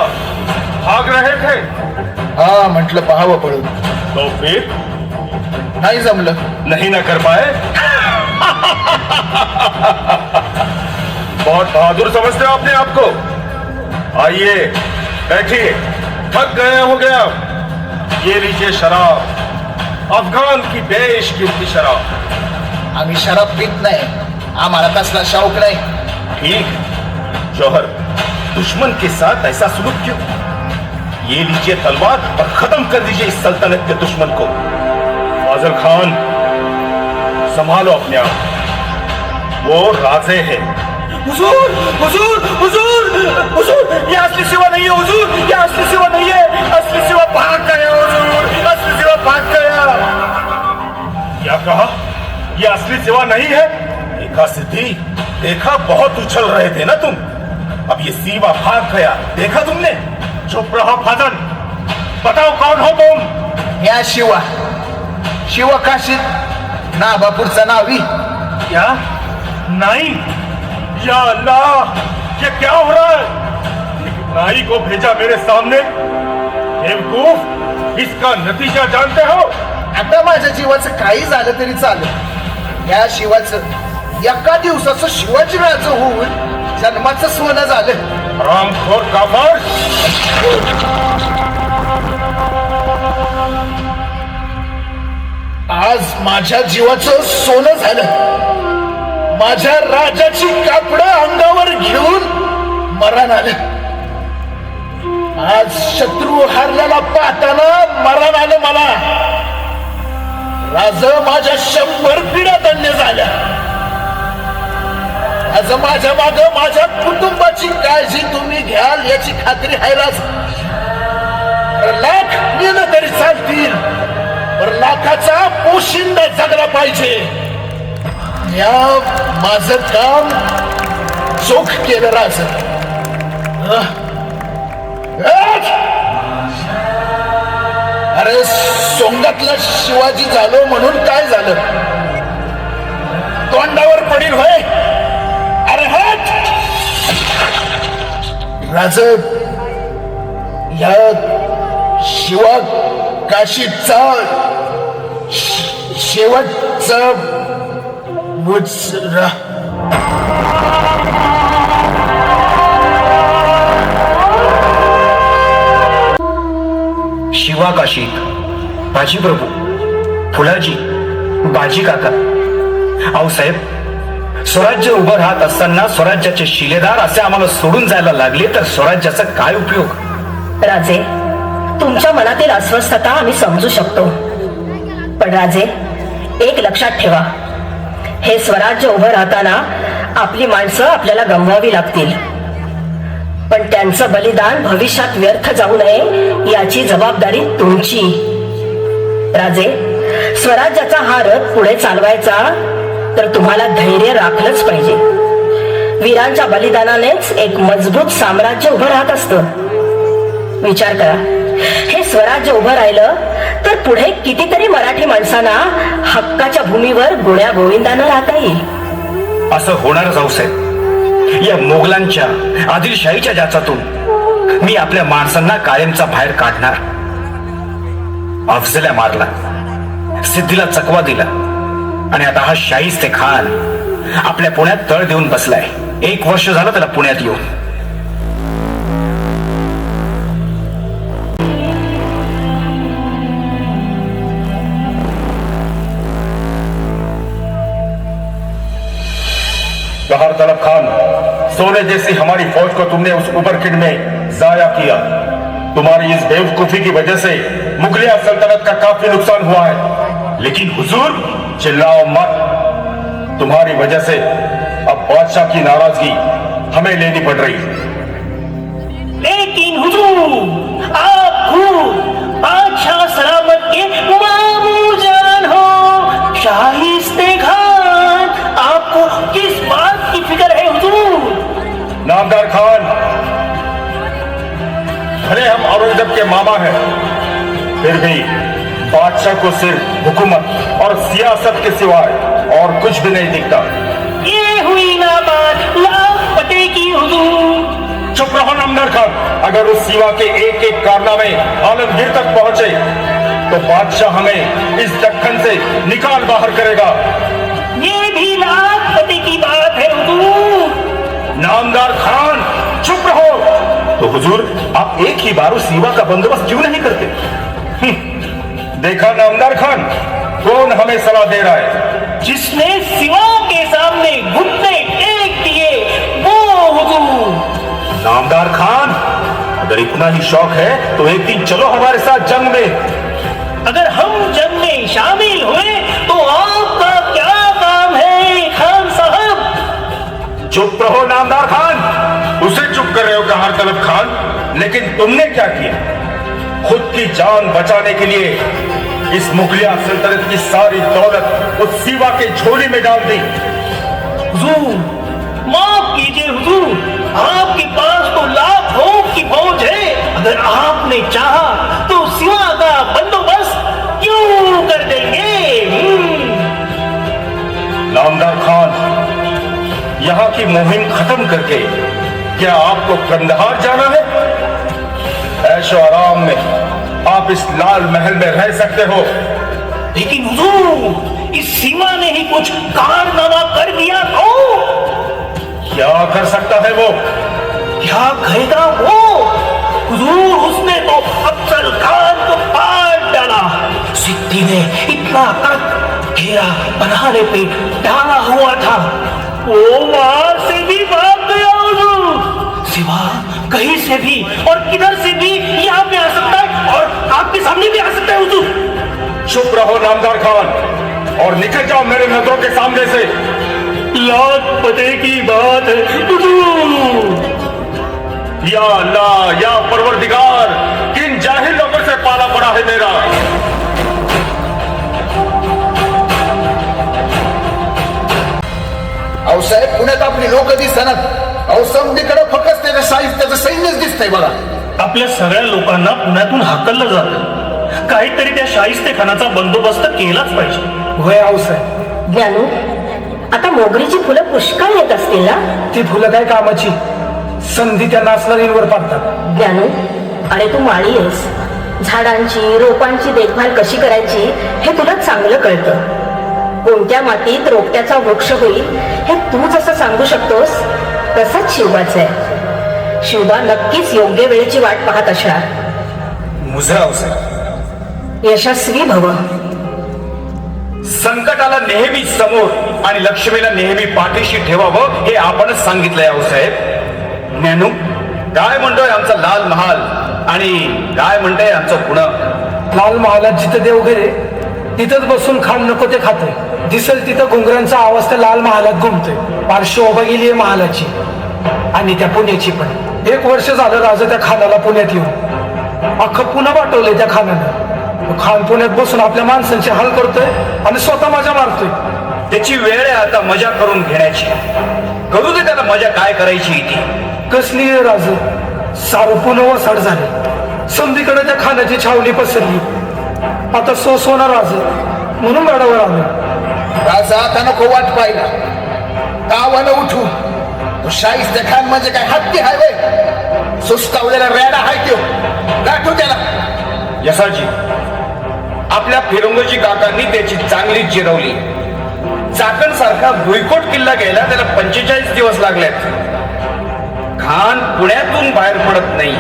भाग रहे थे? हा, म्हटलं पाहावं पडून. तो फिर नाही जमलं. नहीं ना कर पाए. बहुत बहादुर समझते हो अपने आप को. आइए बैठिए. थक गए हो गया. ये लीजिए शराब, अफगान की बेशकीमती शराब. आम्ही शराब पीत नाही. आम्हाला तसला शौक नाही. ठीक जौहर, दुश्मन के साथ ऐसा सुलूक क्यों? ये लीजिए तलवार और खत्म कर दीजिए इस सल्तनत के दुश्मन को. फाजल खान, संभालो अपने आप. वो राजे हैं. हुजूर हुजूर हुजूर हुजूर, ये असली शिवा नहीं है. हुजूर, ये असली शिवा नहीं है. असली शिवा भाग गया. हुजूर, असली शिवा भाग गया. क्या कहा? ये असली सेवा नहीं है? देखा सिद्धि, देखा, बहुत उछल रहे थे ना तुम. अब ये सीवा भाग गया, देखा तुमने? चुप रहो फाजल. बताओ कौन हो तुम? या शिवा काशीद नाभापूरचा नावी. क्या? नाई? या अल्लाह, ये क्या हो रहा है? एक नाई को भेजा मेरे सामने. बेवकूफ, इसका नतीजा जानते हो? आता माझ्या जीवाचं काही झालं तरी चालेल. या शिवाचं एका दिवसाचं शिवाजी राज होऊन जन्माचं सोनं झालं. रामखोर काफर. आज माझ्या जीवाचं सोनं झालं. माझ्या राजाची कापडं अंगावर घेऊन मरण आलं. आज शत्रू हारल्याला पाहताना मरण आलं मला. राज माझ्या 100 पिढ्या धन्य झाल्या. आज माझ्या माग माझ्या कुटुंबाची काळजी तुम्ही घ्याल याची खात्री आहे राज. लाख नेलं तरी चालतील, पण लाखाचा पोशिंदा जगला पाहिजे. या माझं काम चोख केलं राज. अरे सोंगातला शिवाजी झालो म्हणून काय झालं? तोंडावर पडील होय. अरे हट राज. या शिवा काशीचा शेवटचा मुजरा. शिवा काशीत, बाजी प्रभू, फुलाजी, बाजी काका. आऊसाहेब, स्वराज्य उभं राहत असताना स्वराज्याचे शिलेदार असे आम्हाला सोडून जायला लागले तर स्वराज्याचा काय उपयोग? राजे, तुमच्या मनातील अस्वस्थता आम्ही समजू शकतो, पण राजे एक लक्षात ठेवा, हे स्वराज्य उभं राहताना आपली माणसं आपल्याला गमवावी लागतील, पण त्यांचं बलिदान भविष्यात व्यर्थ जाऊ नये याची जबाबदारी तुमची. राजे, स्वराज्याचा हा रथ पुढे चालवायचा तर तुम्हाला धैर्य राखलंच पाहिजे. वीरांच्या बलिदानानेच एक मजबूत साम्राज्य उभं राहत असतं. विचार करा, हे स्वराज्य उभं राहिलं तर पुढे कितीतरी मराठी माणसांना हक्काच्या भूमीवर गुण्या गोविंदानं राहता येईल. असं होणारच आऊसाहेब. या मोगलांच्या आदिलशाहीच्या जाचातून मी आपल्या माणसांना कायमचा बाहेर काढणार. अफजल्या मारला, सिद्धीला चकवा दिला आणि आता हा शाहिस्ते खान आपल्या पुण्यात तळ देऊन बसलाय. 1 वर्ष झालं त्याला पुण्यात येऊन. गहर तलब खान, सोने जैसी हमारी फौज को तुमने उस उबरकिन में जाया किया. तुम्हारी इस बेवकूफी की वजह से मुगलिया सल्तनत का काफी नुकसान हुआ है. लेकिन हुजूर, चिल्लाओ मत. तुम्हारी वजह से अब बादशाह की नाराजगी हमें लेनी पड़ रही. लेकिन हुजूर, आप खुद बादशाह सलामत के मामूजान हो. शाहिस्ते खान, आपको किस बात की फिक्र है हुजूर? नामदार खान, भले हम औरंगजेब के मामा हैं, फिर भी बादशाह को सिर्फ हुकूमत और सियासत के सिवाय और कुछ भी नहीं दिखता. ये हुई ना बात लाख पते की हुजूर. चुप रहो नामदार खान. अगर उस सिवा के एक एक कारनामे आलमगीर तक पहुंचे तो बादशाह हमें इस दक्कन से निकाल बाहर करेगा. ये भी लाख पते की बात है हुजूर. नामदार खान, चुप रहो. तो हुजूर, आप एक ही बार उस सीवा का बंदोबस्त क्यों नहीं करते? देखा नामदार खान, कौन हमें सलाह दे रहा है? जिसने सिवा के सामने घुटने टेक दिए वो हुजूर. नामदार खान, अगर इतना ही शौक है तो एक दिन चलो हमारे साथ जंग में. अगर हम जंग में शामिल हुए तो आपका क्या काम है खान साहब? चुप रहो नामदार खान. उसे चुप कर रहे हो गहर तलब खान, लेकिन तुमने क्या किया? खुद की जान बचाने के लिए इस मुगलिया सल्तनत की सारी दौलत उस सीवा के झोली में डाल दी. हुजूर, माफ कीजिए हुजूर, आपके पास तो लाखों की फौज है. अगर आपने चाहा तो सिवा का बंदोबस्त क्यों कर देंगे? नामदार खान, यहाँ की मुहिम खत्म करके क्या आपको कंदहार जाना है? ऐशो आराम में आप इस लाल महल में रह सकते हो. लेकिन हुजूर, इस सीमा ने ही कुछ कारनामा कर दिया तो? क्या कर सकता है वो? क्या कहेगा वो? हुजूर, उसने तो अफजल खान को पार डाला. सिद्धि ने इतना तक घेरा बनाने पे डाला हुआ था, वो वहां से भी भाग गया हुजूर. सिवा कहीं से भी और किधर से भी यहाँ पे आ सकता है और आपके सामने भी आ सकता है हुजूर. चुप रहो नामदार खान और निकल जाओ मेरे नजरों के सामने से. लाख पते की बात है हुजूर. या अल्लाह, या परवरदिगार, किन जाहिल लोगों से पाला पड़ा है मेरा. आऊसाहेब, पुण्यात आपली लोक दिसतात. अहो, समधीकडे फक्त त्याचं साहित्याचं सैन्यच दिसतंय बघा. आपल्या सगळ्या लोकांना पुण्यातून हाकललं जातं. काहीतरी त्या शाहिस्ते खानाचा बंदोबस्त केलाच पाहिजे. होय आऊसाहेब. ज्ञानू, आता मोगरीची फुलं पुष्कळ येत असतील ना? ती फुलं काय कामाची? संधी त्या नाचणारींवर पडतात. ज्ञानू, आणि तू माळी आहेस. झाडांची रोपांची देखभाल कशी करायची हे तुला चांगलं कळतं. कोणत्या मातीत रोपट्याचा वृक्ष होईल हे तू जसं सांगू शकतोस तसंच शिवबाचं आहे. शिवबा नक्कीच योग्य वेळेची वाट पाहत असणार. मुजरा आऊसाहेब, यशस्वी भव. संकटाला नेहमी समोर आणि लक्ष्मीला नेहमी पाठीशी ठेवावं हे आपणच सांगितलंय आऊसाहेब. ज्ञानू, काय म्हणतोय आमचा लाल महाल आणि काय म्हणतोय आमचं पुणं? लाल महालात जिथं देव घरे तिथंच बसून खाण नको ते खातोय. दिसेल तिथं घुंगरांचा आवाज त्या लाल महालात घुमतोय. फार शोभा गेली महालाची आणि त्या पुण्याची पण. 1 वर्ष झालं राजा त्या खानाला पुण्यात येऊन. अख्खं पुन्हा वाटवलंय त्या खानानं. खान पुण्यात बसून आपल्या माणसांची हाल करतोय आणि स्वतः मजा मारतोय. त्याची वेळ आहे आता मजा करून घेण्याची. करू दे त्याला मजा काय करायची ती. कसली आहे राज, सारं पुन्हा वसाड झाले. संधीकडे त्या खानाची छावणी पसरली. आता सोना राज म्हणून गडावर आलो. राजा आता नको वाट पाहिला. गावानं उठू. तो शाहिस्ते खान म्हणजे काय हत्ती हाय वय? सुस्तावलेला रेडा हाय त्यो. गाठू त्याला. यसाजी, आपल्या फिरंगोजी काकांनी त्याची चांगलीच जिरवली. चाकण सारखा भुईकोट किल्ला घ्यायला त्याला 45 दिवस लागलेत. खान पुण्यातून बाहेर पडत नाही.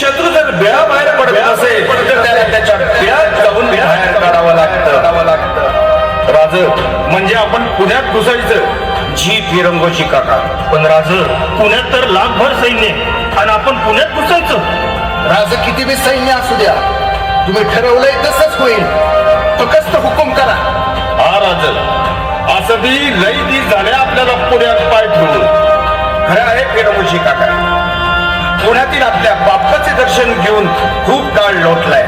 शत्रू जर बेळा बाहेर पडत असेल तर त्याला त्याच्या बेळात जाऊन बाहेर काढावं लागतं. राज, म्हणजे आपण पुण्यात घुसायचं. जी फिरंगोजी काका. पण राज, पुण्यात तर लाखभर सैन्य आणि आपण पुण्यात घुसायचं. राजा किती बी सैन्य असू द्या, तुम्ही ठरवलंय तसंच होईल. फक्त हुकुम करा. हा राज, असं बी लई दिस झाले आपल्याला पुण्यात पाय ठेवून. खरं आहे फिरंगोजी काका. पुण्यातील आपल्या बाप्पाचे दर्शन घेऊन खूप काळ लोटलाय.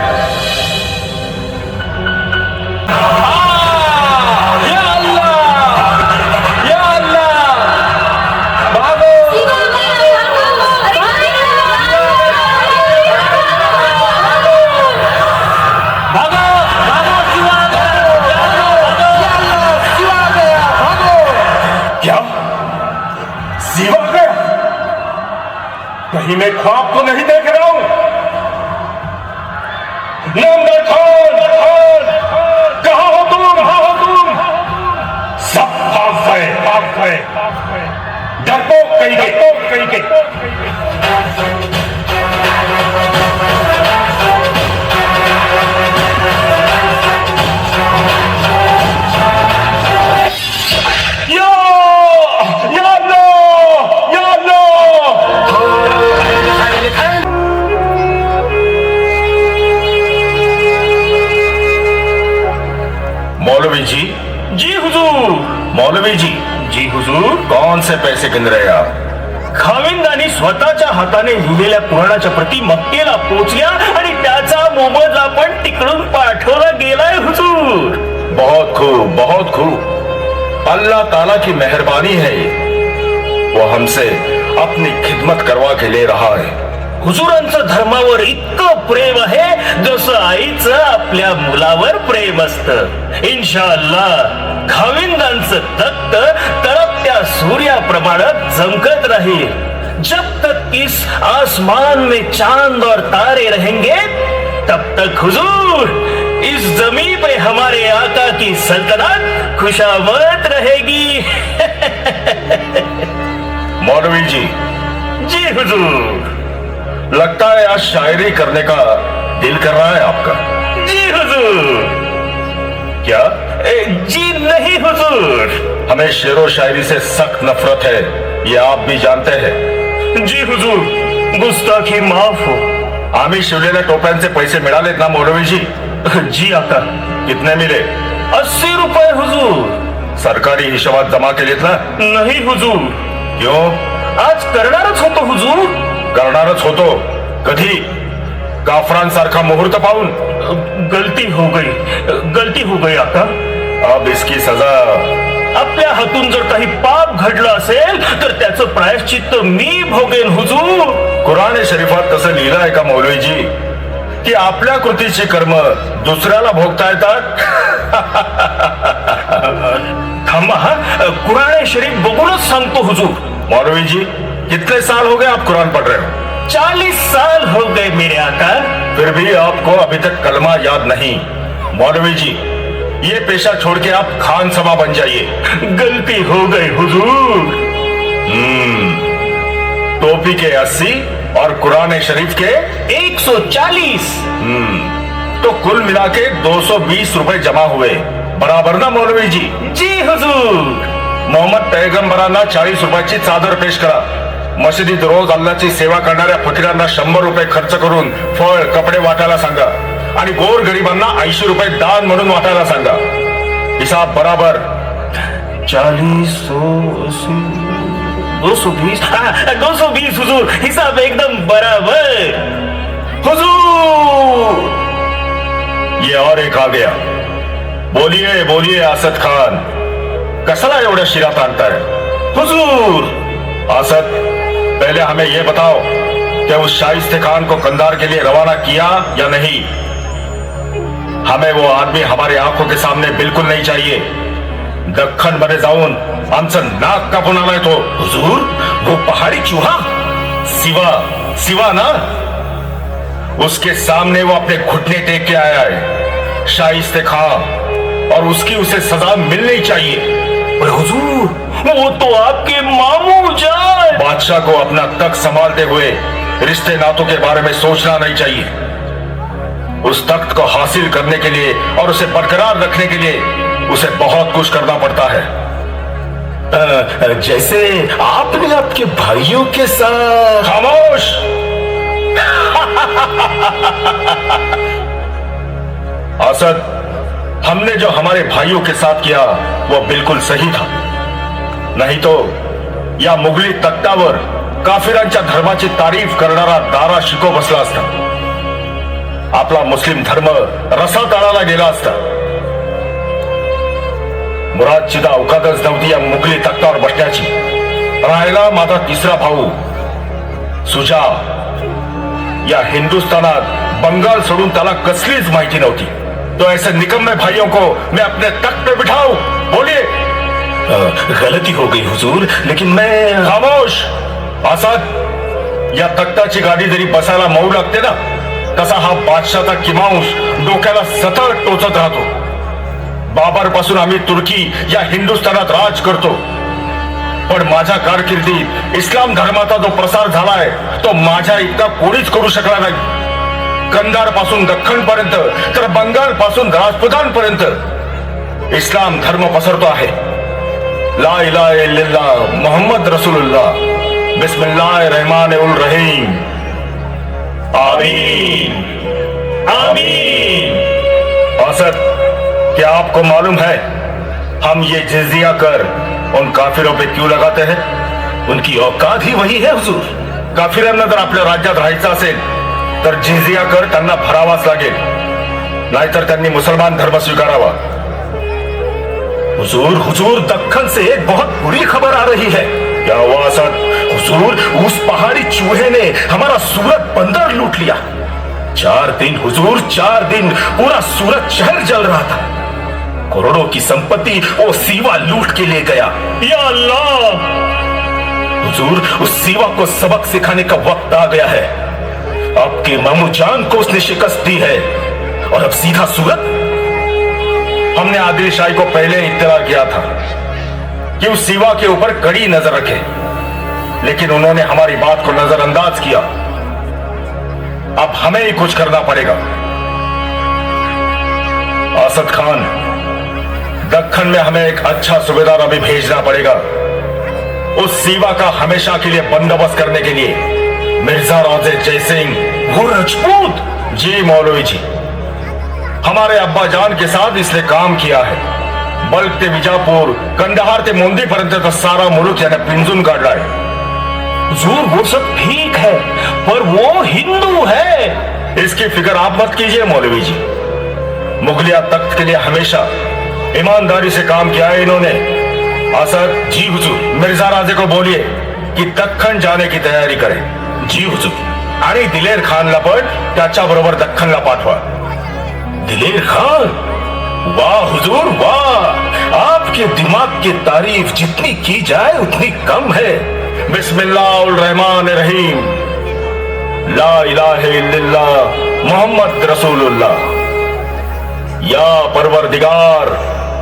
कहीं मैं ख्वाब तो नहीं देख रहा हूं? नंबर खान, कहां हो तुम? सब भाग गए. डरपोक कहीं के. जी हुजूर. मौलवी जी, जी हुजूर. कौन से पैसे गिन रहे आप? खाविंदांनी स्वतःच्या हाताने लिहिलेल्या पुराणाच्या प्रती मक्केला पोचल्या आणि त्याचा मोबदला पण तिकडून पाठवला गेलाय हुजूर. बहुत खूब. अल्लाह ताला की मेहरबानी है. वो हमसे अपनी खिदमत करवा के ले रहा है. हुजुरांचं धर्मावर इतकं प्रेम आहे जसं आईचं आपल्या मुलावर प्रेम असतं. इन्शाअल्लाह खाविंदांचं तख्त तळपत्या सूर्याप्रमाणे चमकत राहील. जब तक इस आसमान में चांद और तारे रहेंगे तब तक हुजूर इस जमीन पे हमारे आका की सल्तनत खुशामद रहेगी. मौलवी जी, जी हुजूर. लगता है आज शायरी करने का दिल कर रहा है आपका. जी हुजूर. क्या? जी नहीं हुजूर. हमें शेरो शायरी से सख्त नफरत है, ये आप भी जानते हैं. जी हुजूर, गुस्ताखी माफ हो. आम्ही शिवलेल्या टोप्यांचे पैसे मिळालेत ना मौलवी जी? जी आका. कितने मिले? 80 रुपये हुजूर. सरकारी हिशोबात जमा केलेत ना? नहीं हुजूर. क्यों? आज करणारच होतो हुजूर. करणारच होतो. कधी? काफरांसारखा मुहूर्त पाहून? गलती हो गई आका. अब इसकी सजा? आपल्या हातून जर काही पाप घडलं असेल तर त्याचं प्रायश्चित्त मी भोगेन हुजूर. कुराण शरीफात तसं लिहिलं आहे का मौलवी जी की आपल्या कृतीची कर्म दुसऱ्याला भोगता येतात? थांबा हा, कुराण शरीफ बघूनच सांगतो हुजूर. मौलवी जी, कितने साल हो गए आप कुरान पढ़ रहे हो? 40 साल हो गए मेरे आका. फिर भी आपको अभी तक कलमा याद नहीं. मौलवी जी, ये पेशा छोड़ के आप खान सभा बन जाइए. गलती हो गई हुजूर. टोपी के 80 और कुरान शरीफ के 140. तो कुल मिला के 220 रुपए जमा हुए, बराबर ना मौलवी जी? जी हुजूर. मोहम्मद पैगंबरांना 40 रुपयाची चादर पेश करा. मशिदीत रोज अल्लाची सेवा करणाऱ्या फकीरांना 100 रुपये खर्च करून फळ कपडे वाटायला सांगा आणि गोर गरिबांना 80 रुपये दान म्हणून वाटायला सांगा. हिसाब बराबर. 40, 220. 220 हुजूर. हिसाब एकदम बराबर. हुजूर, ये और एक आ गया. बोलिए बोलिए असद खान, कसाला एवढ्या शिरात आणताय? हुजूर, असद, पहले हमें यह बताओ कि उस शाइस्ते खान को कंधार के लिए रवाना किया या नहीं? हमें वो आदमी हमारे आंखों के सामने बिल्कुल नहीं चाहिए. दख्खन मध्ये जाऊन आमचं नाक कापून आलाय तो. हुजूर, वो पहाड़ी चूहा. सिवा ना, उसके सामने वो अपने घुटने टेक के आया है. शाइस्ते खान, और उसकी उसे सजा मिलनी चाहिए. पर हुजूर, वो तो आपके मामू जान. बादशाह को अपना तख्त संभालते हुए रिश्ते नातों के बारे में सोचना नहीं चाहिए. उस तख्त को हासिल करने के लिए और उसे बरकरार रखने के लिए उसे बहुत कुछ करना पड़ता है. जैसे आपने आपके भाइयों के साथ. खामोश. असद, हमने जो हमारे भाइयों के साथ किया वो बिल्कुल सही था. नहीं तो या मुघली तख्तावर काफिरांच्या धर्माची तारीफ करणारा दारा शिको बसला असता. आपला मुस्लिम धर्म रसातळाला गेला असता. मुरादची अवकातच नव्हती या मुघली तख्तावर बसण्याची. राहिला माझा तिसरा भाऊ सुजा. या हिंदुस्थानात बंगाल सोडून त्याला कसलीच माहिती नव्हती. तो ऐसे निकम्मे भाइयों को मैं अपने तख्त पे बिठाऊं? बोलिए. गलती हो गई हुजूर, लेकिन मैं. खामोश. असद, या तख्ताची गाडी जरी बसायला मऊ लागते ना, तसा हा बादशाचा किमांश डोक्याला सतत टोचत राहतो. बाबर पासून आम्ही तुर्की या हिंदुस्थानात राज करतो, पण माझ्या कारकिर्दीत इस्लाम धर्माचा जो प्रसार झालाय तो माझ्या इतका कोणीच करू शकला नाही. कंधार पासून दख्खन पर्यंत तर बंगाल पासून राजपुतांपर्यंत इस्लाम धर्म पसरतो आहे. ला इलाहा इल्लल्लाह मोहम्मद रसूलुल्लाह. बिस्मिल्लाहिर रहमानिर रहीम. आमीन आमीन. असद, क्या आपको मालूम है हम ये जिजिया कर उन काफिरों पे क्यों लगाते हैं? उनकी औकात ही वही है हुजूर. काफिरांना जर आपल्या राज्यात राहायचं असेल तर जिजिया कर त्यांना भरावाच लागेल, नाहीतर त्यांनी मुसलमान धर्म स्वीकारावा. हुजूर, दक्खन से एक बहुत बुरी खबर आ रही है. क्या हुआ असद? हुजूर, उस पहाड़ी चूहे ने हमारा सूरत बंदर लूट लिया. 4 दिन हुजूर, 4 दिन पूरा सूरत शहर जल रहा था. करोड़ों की संपत्ति वो सीवा लूट के ले गया. या अल्लाह! हुजूर, उस सीवा को सबक सिखाने का वक्त आ गया है. आपके मामू जान को उसने शिकस्त दी है और अब सीधा सूरत. हमने आदिल शाही को पहले इत्तला किया था कि उस सीवा के ऊपर कड़ी नजर रखे, लेकिन उन्होंने हमारी बात को नजरअंदाज किया. अब हमें ही कुछ करना पड़ेगा. असद खान, दक्खन में हमें एक अच्छा सूबेदार अभी भेजना पड़ेगा. उस सीवा का हमेशा के लिए बंदोबस्त करने के लिए. मिर्जा राजे जयसिंह. वो राजपूत? जी मौलवी जी, हमारे अब्बा जान के साथ इसने काम किया है. बल्क ते विजापूर, कंदहार ते मोंदी पर्यंत सारा मुलुक याने पिंजून काढलाय. हुजूर, वो सब ठीक है, पर वो हिंदू है. इसकी फिक्र आप मत कीजिए मौलवी जी. मुगलिया तख्त के लिए हमेशा ईमानदारी से काम किया है इन्होंने. असद जी हुजूर. मिर्जा राजे को बोलिए की दख्खन जाने की तयारी करे. जी हुजूर. आणि दिलेर खानला पण त्याच्याबरोबर दख्खनला पाठवा. दिलेर खान? वाह हुजूर वाह! आपके दिमाग की तारीफ जितनी की जाए उतनी कम है. बिस्मिल्लाहिर्रहमानिर्रहीम. ला इलाहा इल्लल्लाह मोहम्मद रसूलुल्लाह. या परवरदिगार,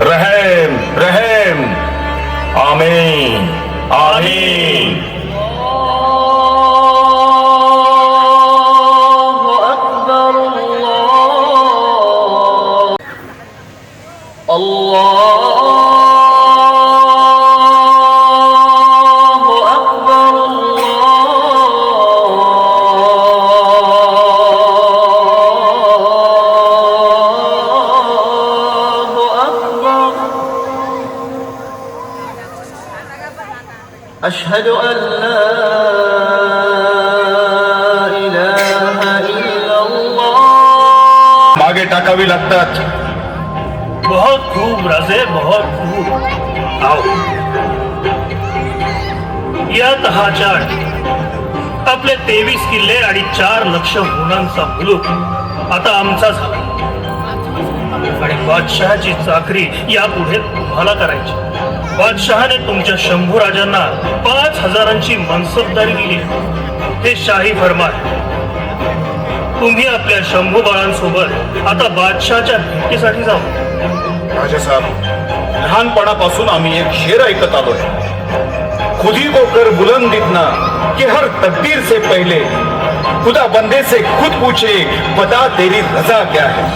रहम रहम. आमीन आमीन. अल्लाहु अकबर, अल्लाहु أشهد أن لا إله إلا الله. मागे टाकावी लागतात. बहुत खूप राजे, बहुत खूप. आओ यात हा चार्ट आपले 23 किल्ले आणि 4 लक्ष हुनांचा मुलूक आता आमचा झाला आणि बादशहाची चाकरी यापुढे तुम्हाला करायची. बादशहाने तुमच्या शंभू राजांना 5,000ची मनसबदारी दिली. हे शाही फरमान. तुम्ही आपल्या शंभू बाळांसोबत आता बादशहाच्या भेटीसाठी जाऊ. राजासाहेब, लहानपणापासून आम्ही एक शेर ऐकत आलोय. खुदी को कर बुलंद इतना कि हर तकदीर से पहले खुदा बंदे से खुद पूछे बता तेरी रजा क्या है.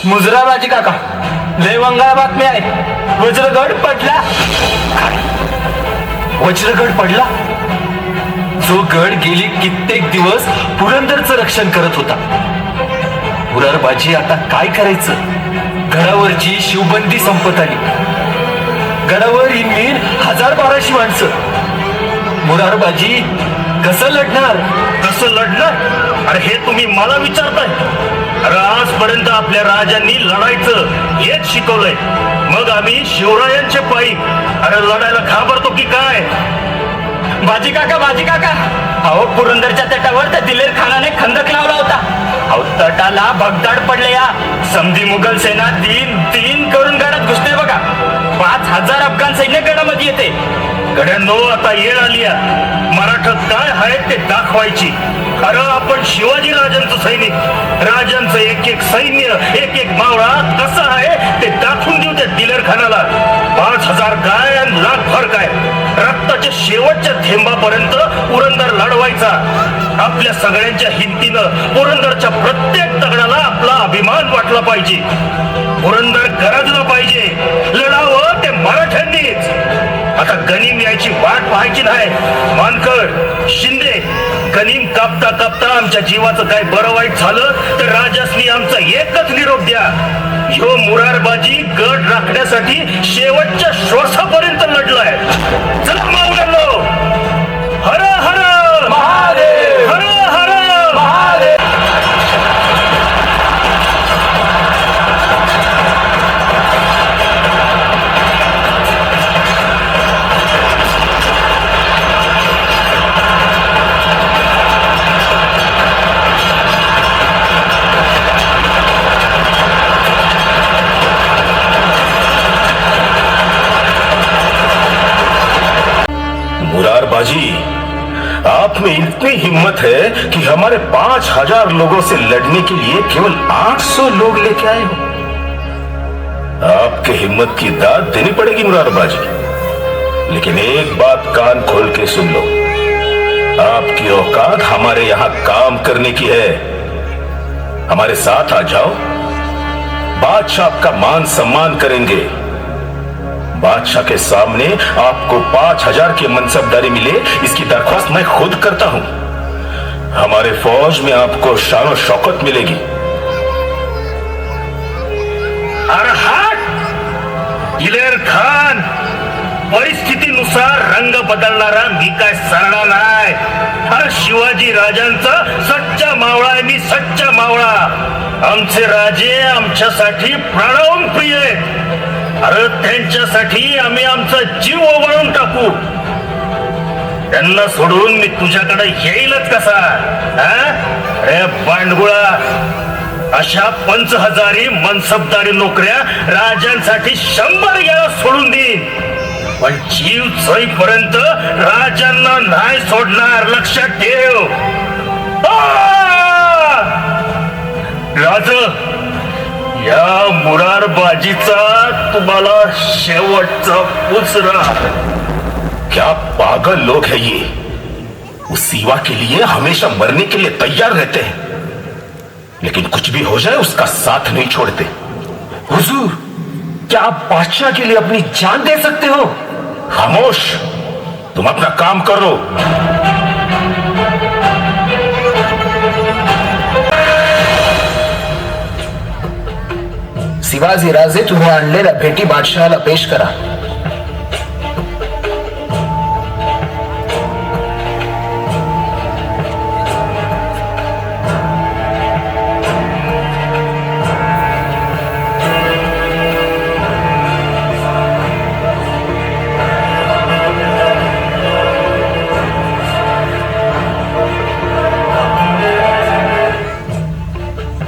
मुजराबाजी काका, लय वंगाळ बातमी आहे. वज्रगड पडला. वज्रगड पडला, जो गड गेली कित्येक दिवस पुरंदरचं रक्षण करत होता. मुरारबाजी आता काय करायचं? गडावरची शिवबंदी संपत आली. गडावर इनमीन 1,000-1,200 माणसं. मुरारबाजी कसं लढणार? कसं लढणार? अरे हे तुम्ही मला विचारताय? अरे आजपर्यंत आपल्या राजांनी लढायचं हेच शिकवलंय. मग आम्ही शिवरायांचे पायी अरे लढायला घाबरतो की काय? बाजी काका, अहो पुरंदरच्या तटावर त्या दिलेर खानाने खंदक लावला होता. अहो तटाला भगदाड पडले. या समधी मुघल सेना तीन करून गडात घुसते बघा. 5,000 अफगाण सैन्य गडामध्ये येते. गड्यांनो, आता येळ आली मराठात काय आहे ते दाखवायची. खरं आपण शिवाजी राजांचं सैनिक, राजांचं एक सैन्य, एक मावळा कसं आहे ते दाखवून देऊ त्या दिलेर खानाला. 5,000 काय आणि लाखभर काय, रक्ताच्या शेवटच्या थेंबापर्यंत पुरंदर लढवायचा. आपल्या सगळ्यांच्या हिमतीनं पुरंदरच्या प्रत्येक दगडाला आपला अभिमान वाटला पाहिजे. पुरंदर गरजलं पाहिजे. लढावं ते मराठ्यांनीच. आता गनीम यायची वाट पाहायची नाही. मानकर, शिंदे, गनीम कापता कापता आमच्या जीवाचं काय बरं वाईट झालं तर राजासनी आमचा एकच निरोप द्या. ह्यो मुरारबाजी गड राखण्यासाठी शेवटच्या श्वासापर्यंत लढलाय. चला मावळ्यांनो, हर हर महादेव, हर हर महादेव. मुरारबाजी, आप में इतनी हिम्मत है कि हमारे 5,000 लोगों से लड़ने के लिए केवल 800 लोग लेके आए हो. आपके हिम्मत की दाद देनी पड़ेगी मुरारबाजी. लेकिन एक बात कान खोल के सुन लो. आपकी औकात हमारे यहाँ काम करने की है. हमारे साथ आ जाओ. बादशाह आपका मान सम्मान करेंगे. बादशाह के सामने आपको 5,000 की मनसबदारी मिले, इसकी दरख्वास्त मैं खुद करता हूं. हमारे फौज में आपको शान शौकत मिलेगी. दिलेर खान, परिस्थितीनुसार रंग बदलणारा मी काय सरणार नाही. हा शिवाजी राजांचा सच्चा मावळा आहे. मी सच्चा मावळा. आमचे राजे आमच्यासाठी प्राणाहून प्रिय आहेत. अरे त्यांच्यासाठी आम्ही आमचा जीव ओवाळून टाकू. त्यांना सोडून मी तुझ्याकडे येईलच कसा? अरे बांडगुळा, अशा 5,000 मनसबदारी नोकऱ्या राजांसाठी 100 याला सोडून देईन. पण जीव जाईपर्यंत राजांना नाही सोडणार, लक्षात ठेव. राज, या मुरारबाजीचा तुम्हाला शेवटचा पुचरा. क्या पागल लोग है ये, उस सीवा के लिए हमेशा मरने के लिए तैयार रहते हैं, लेकिन कुछ भी हो जाए उसका साथ नहीं छोड़ते. हुजूर, क्या आप बादशाह के लिए अपनी जान दे सकते हो? खामोश, तुम अपना काम करो. शिवाजी राजे, तुम्ही आणलेल्या भेटी बादशहाला पेश करा.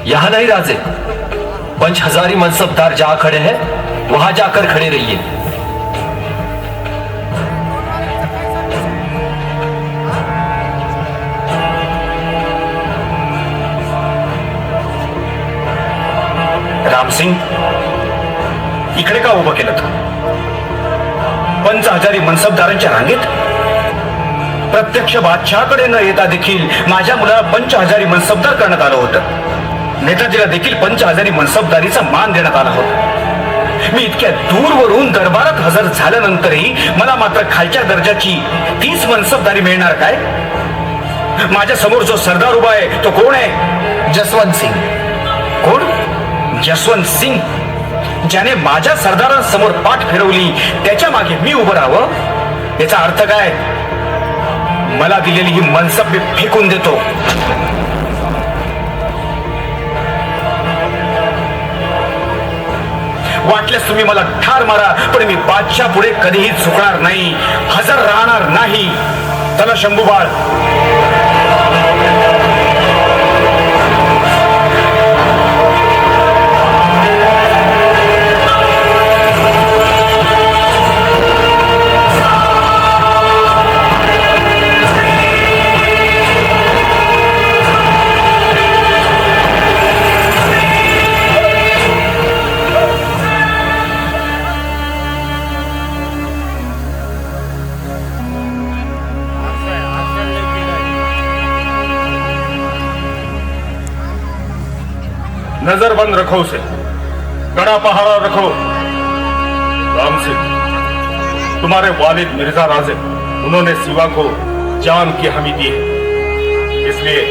यहां नहीं राजे, 5000 मनसबदार जहां खड़े हैं वहां जाकर खड़े रहिए. रामसिंग, इकडे का उभं केलं तू? 5000 मनसबदारांच्या रांगेत? प्रत्यक्ष बादशहाकडे न येता देखील माझ्या मुलाला 5000 मनसबदार करण्यात आलं होतं. नेताजीला देखील 5000 मनसबदारीचा मान देण्यात आला होता. मी इतक्या दूरवरून दरबारात हजर झाल्यानंतरही मला मात्र खालच्या दर्जाची 30 मनसबदारी मिळणार काय? माझ्या समोर जो सरदार उभा आहे तो कोण आहे? जसवंत सिंग. कोण? जसवंत सिंग? ज्याने माझ्या सरदारांसमोर पाठ फिरवली त्याच्या मागे मी उभं राहावं? याचा अर्थ काय? मला दिलेली ही मनसब मी फेकून देतो. वाटल्यास तुम्ही मला ठार मारा, पण मी बादशाह पुढे कधीही झुकणार नाही, हजर राहणार नाही. चला शंभूबाळ. नजर बंद रखो उसे, कड़ा पहरा रखो. राम सिंह, तुम्हारे वालिद मिर्जा राजे, उन्होंने सिवा को जान की हमी दी है, इसलिए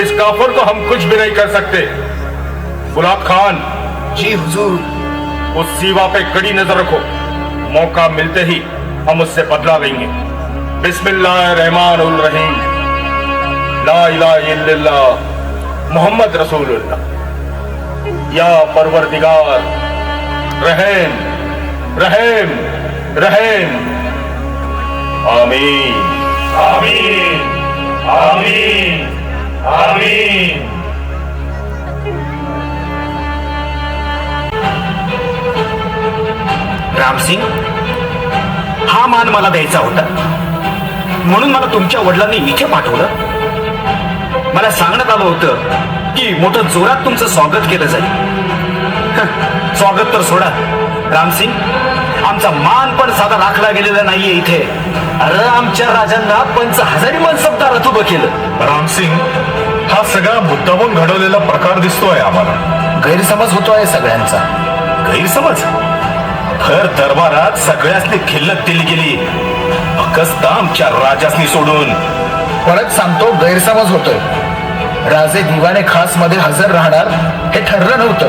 इस काफिर को हम कुछ भी नहीं कर सकते. गुलाब खान. जी हुजूर. उस सिवा पे कड़ी नजर रखो, मौका मिलते ही हम उससे बदला लेंगे. बिस्मिल्लाहिर्रहमानिर रहीम. ला इलाहा इल्लल्लाह मोहम्मद रसूलुल्लाह. या परवरदिगार, रहम रहम रहम. आमीन आमीन आमीन आमीन. रामसिंग, हा मान मला द्यायचा होता म्हणून मला तुमच्या वडिलांनी इथे पाठवलं. मला सांगण्यात आलं होतं की मोठं जोरात तुमचं स्वागत केलं जाईल. स्वागत तर सोडा रामसिंग, आमचा मान पण साधा राखला गेलेला नाहीये इथे. अरे आमच्या राजांना 5000 मनसबदारात उभं केलं. रामसिंग, हा सगळा मुद्दामून घडवलेला प्रकार दिसतोय आम्हाला. गैरसमज होतोय सगळ्यांचा. गैरसमज? भर दरबारात सगळ्यासनी खिल्लत दिली गेली, फक्त आमच्या राजासनी सोडून. परत सांगतो, गैरसमज होतोय. राजे दिवाने खास मध्ये हजर राहणार हे ठरलं नव्हतं.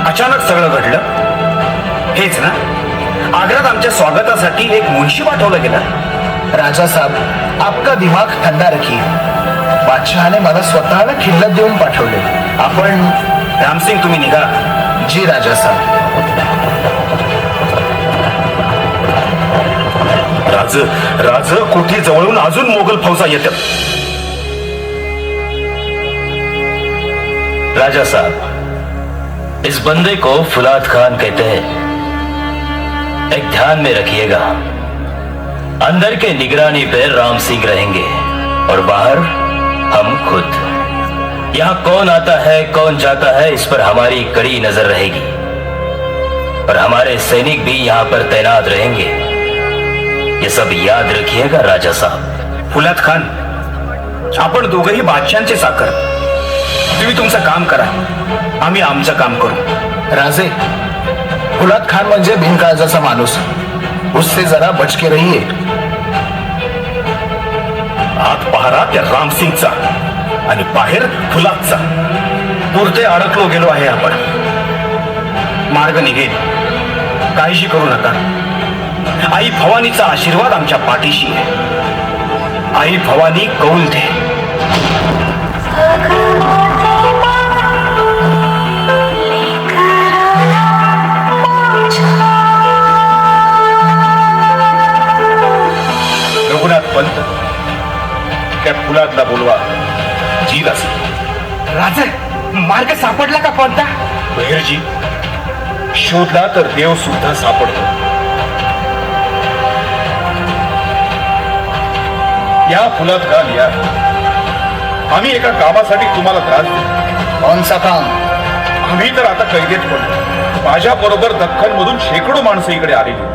अचानक सगळं घडलं. हेच ना, आग्र्यात आमच्या स्वागतासाठी एक मुन्शी पाठवला गेला. राजा साहब, आपका दिमाग ठंडा रखिए. बादशहाने मला स्वतःला खिल्लत देऊन पाठवले. आपण रामसिंग, तुम्ही निघा. जी राजा साहब. राज कोठी जवळून अजून मोगल फौजा येतात. राजा साहब, इस बंदे को फुलाद खान कहते हैं. एक ध्यान में रखिएगा, अंदर के निगरानी पे राम सिंह रहेंगे और बाहर हम खुद। यहाँ कौन आता है कौन जाता है इस पर हमारी कड़ी नजर रहेगी और हमारे सैनिक भी यहाँ पर तैनात रहेंगे। ये सब याद रखिएगा राजा साहब। फुलाद खान, आपण दोघंही बादशांचे साखर. तुम्ही तुमचं काम करा, आम्ही आमचं काम करू. राजे, फुलाद खान म्हणजे बिनकाळजाचा माणूस, उससे जरा बचके रहिए. आत पहारा त्या रामसिंगचा आणि बाहेर फुलादचा. पुरते अडकलो गेलो आहे आपण. मार्ग निघेल, काळजी करू नका. आई भवानीचा आशीर्वाद आमच्या पाठीशी आहे. आई भवानी कौल दे. रघुनाथ पंत, त्या फुलादला बोलवा. जी दासी. राजे, मार्ग सापडला का पंता? बहिरजी, शोधला तर देव सुद्धा सापडतो. या फुलात का लिया. आम्ही एका कामासाठी तुम्हाला त्रास देऊ. कोणचा काम? आम्ही तर आता कैदेत पडलो. माझ्या बरोबर दख्खन मधून शेकडो माणसं इकडे आलेली.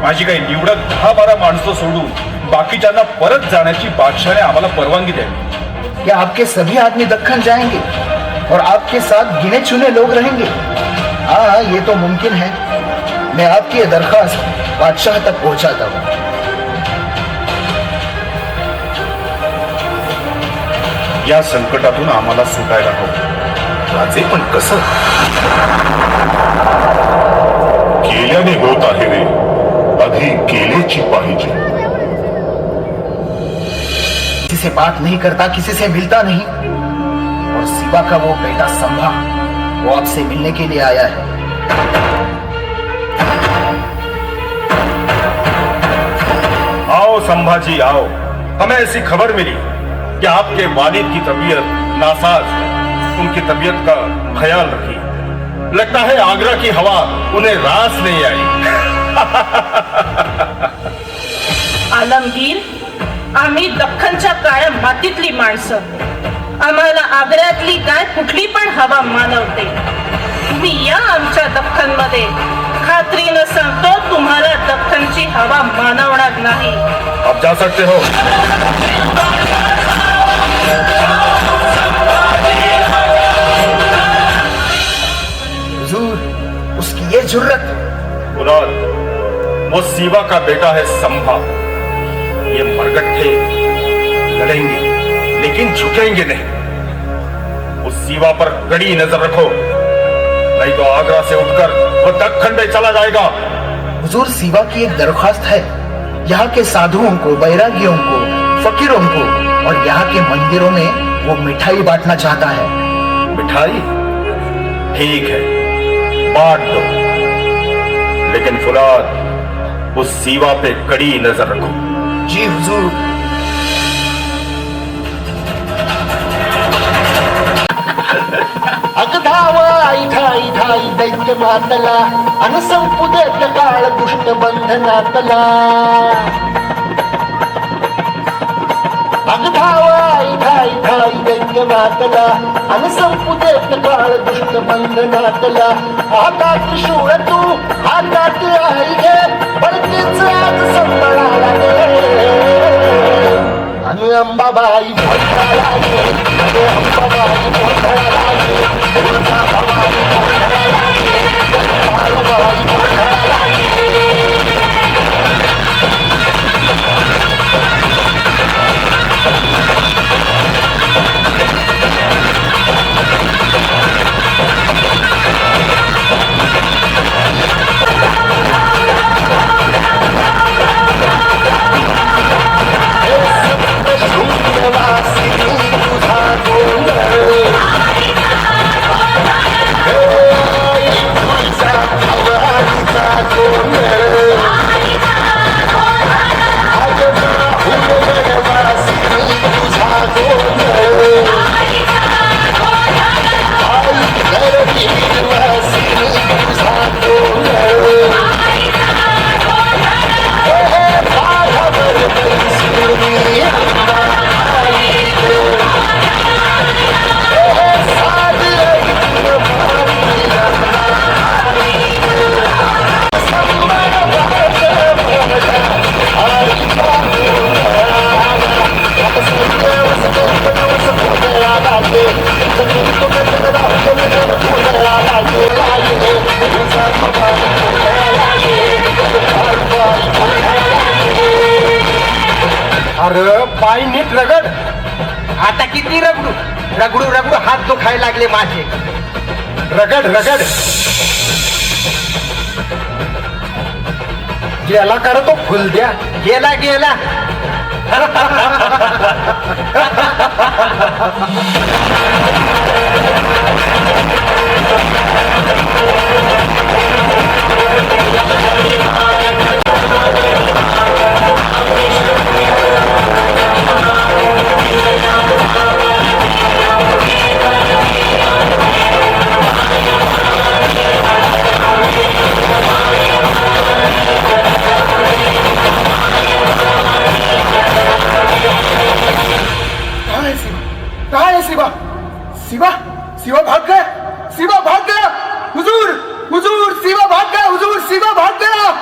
माझी काही निवडक 10-12 माणसं सोडून बाकीच्यांना परत जाण्याची बादशाहने आम्हाला परवानगी द्यावी. क्या आपके सभी आदमी दक्खन जाएंगे और आपके साथ गिने चुने लोग रहेंगे? हाँ, ये तो मुमकिन है. मैं आपकी ये दरखास्त बादशाह तक पहुंचाता हूँ. या संकटातून आम्हाला सुटायला हवं. राजे, पण कसं? केल्याने होत आहे रे, आधी केलेची पाहिजे. किसी से बात नहीं करता, किसी से मिलता नहीं, और शिवा का वो बेटा संभा, वो आपसे मिलने के लिए आया है. आओ संभाजी आओ. हमें ऐसी खबर मिली कि आपके वालिद की तबीयत नासाज है. उनकी तबीयत का ख्याल रखिए. लगता है आगरा की हवा उन्हें रास नहीं आई. आलमगीर, आम्ही दख्खनच्या काळ्या मातीतली माणसं. आम्हाला आग्र्यातली काय कुठली पण हवा मानवते. तुम्ही या आमच्या दख्खनमध्ये, खात्रीनं सांगतो तुम्हाला दख्खनची हवा मानवणार नाही. आप जा सकते हो. हुजूर, उसकी ये जुर्रत. मुराद, वो सीवा का बेटा है संभा. ये मरगट्ठे लड़ेंगे लेकिन झुकेंगे नहीं. उस सीवा पर कड़ी नजर रखो, नहीं तो आगरा से उठकर वो दक्खन में चला जाएगा. हुजूर, शिवा की एक दरख्वास्त है. यहाँ के साधुओं को, बैरागियों को, फकीरों को और यहाँ के मंदिरों में वो मिठाई बांटना चाहता है. मिठाई? ठीक है, बांट दो. लेकिन फुलाद, उस सीवा पे कड़ी नजर रखो. जी हुजूर. अगधाव आई ठाई दैत्य मातला अन संपुदेत काळ दुष्ट बंधनातला. अगधाव आई ठाई दैत्य मातला अन संपुदेत काळ दुष्ट बंधनातला. हातात शूळ तू हातात आई घे, बळकीच आज संभळाला गे. आणि अंबाबाई भोंडाला गे, अंबाबाई भोंडाला गे. अरे पाय नीट रगड. आता किती रगडू रगडू रगडू हात दुखायला लागले माझे. Rugged rugged. गेला कर तो फुल द्या. गेला गेला. काय आहे शिवा? शिवा शिवा भाग गया. शिवा भाग गया. हुजूर हुजूर शिवा भाग गया. हुजूर शिवा भाग गया.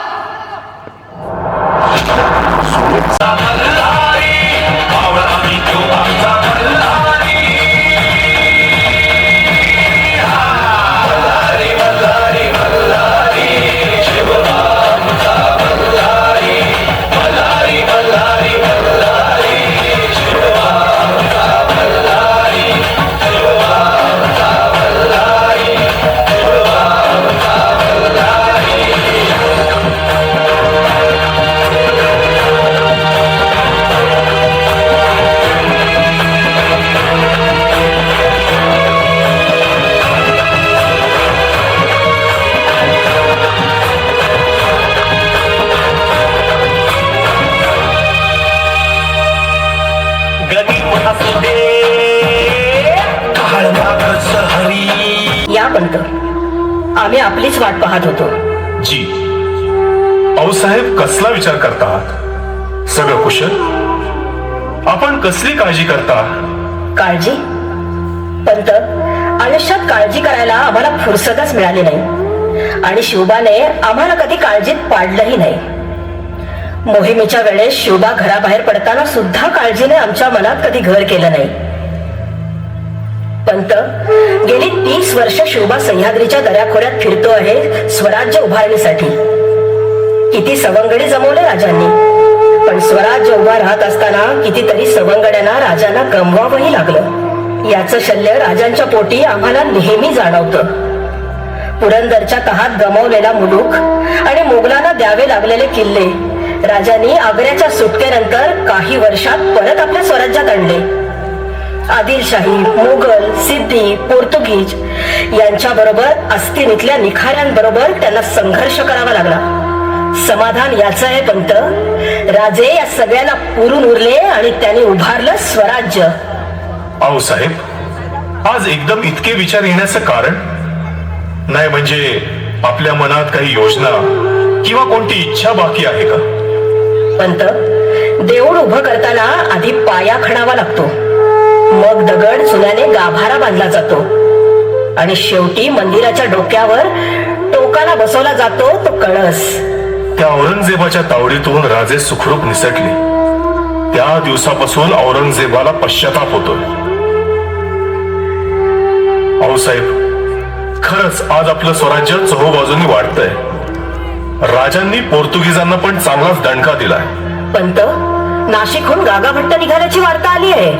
या पंत, आम्ही आपलीच वाट पाहत होतो. जी. आऊसाहेब कसला विचार करता आहात? सगळं कुशल? आपण कसली काळजी करता? काळजी? पंत, आयुष्यात काळजी करायला आम्हाला फुरसतच मिळाली नाही आणि शिवबाने आम्हाला कधी काळजीत पाडलंही नाही. मोहिमेच्या वेळेस शिवबा घराबाहेर पडताना सुद्धा काळजीने आमच्या मनात कधी घर केलं नाही. पंत, गेली 30 वर्ष शिवबा सह्याद्रीच्या दऱ्याखोऱ्यात फिरतो आहे स्वराज्य उभारणीसाठी. किती सवंगडी जमवले राजांनी, पण स्वराज्य उभा राहत असताना कितीतरी सवंगड्यांना राजांना गमवावंही लागलं. याचं शल्य राजांच्या पोटी आम्हाला नेहमी जाणवतं. पुरंदरच्या तहात गमावलेला मुलूक आणि मोगलांना द्यावे लागलेले किल्ले राजांनी आग्र्याच्या सुटकेनंतर काही वर्षात परत आपल्या स्वराज्यात आणले. आदिलशाही, मुघल, सिद्धी, पोर्तुगीज यांच्या बरोबर अस्तिनीतल्या निखाऱ्यांबरोबर त्यांना संघर्ष करावा लागला. समाधान याचं आहे पंत, राजे या सगळ्यांना पुरून उरले आणि त्यांनी उभारलं स्वराज्य. आऊसाहेब, आज एकदम इतके विचार येण्याचं कारण? नाही म्हणजे आपल्या मनात काही योजना किंवा कोणती इच्छा बाकी आहे का? पंत, देऊळ उभं करताना आधी पाया खणावा लागतो, मग दगड चुन्याने गाभारा बांधला जातो आणि शेवटी मंदिराच्या डोक्यावर टोकाला बसवला जातो तो कळस. त्या औरंगजेबाच्या तावडीतून राजे सुखरूप निसटले. त्या दिवसापासून औरंगजेबाला पश्चाताप होतोय. आऊसाहेब, खरंच आज आपलं स्वराज्य चहूबाजूंनी वाढतंय. राजांनी पोर्तुगीजांना पण चांगलाच दणका दिलाय. पंत, नाशिकहून गागाभट्ट निघाल्याची वार्ता आली आहे.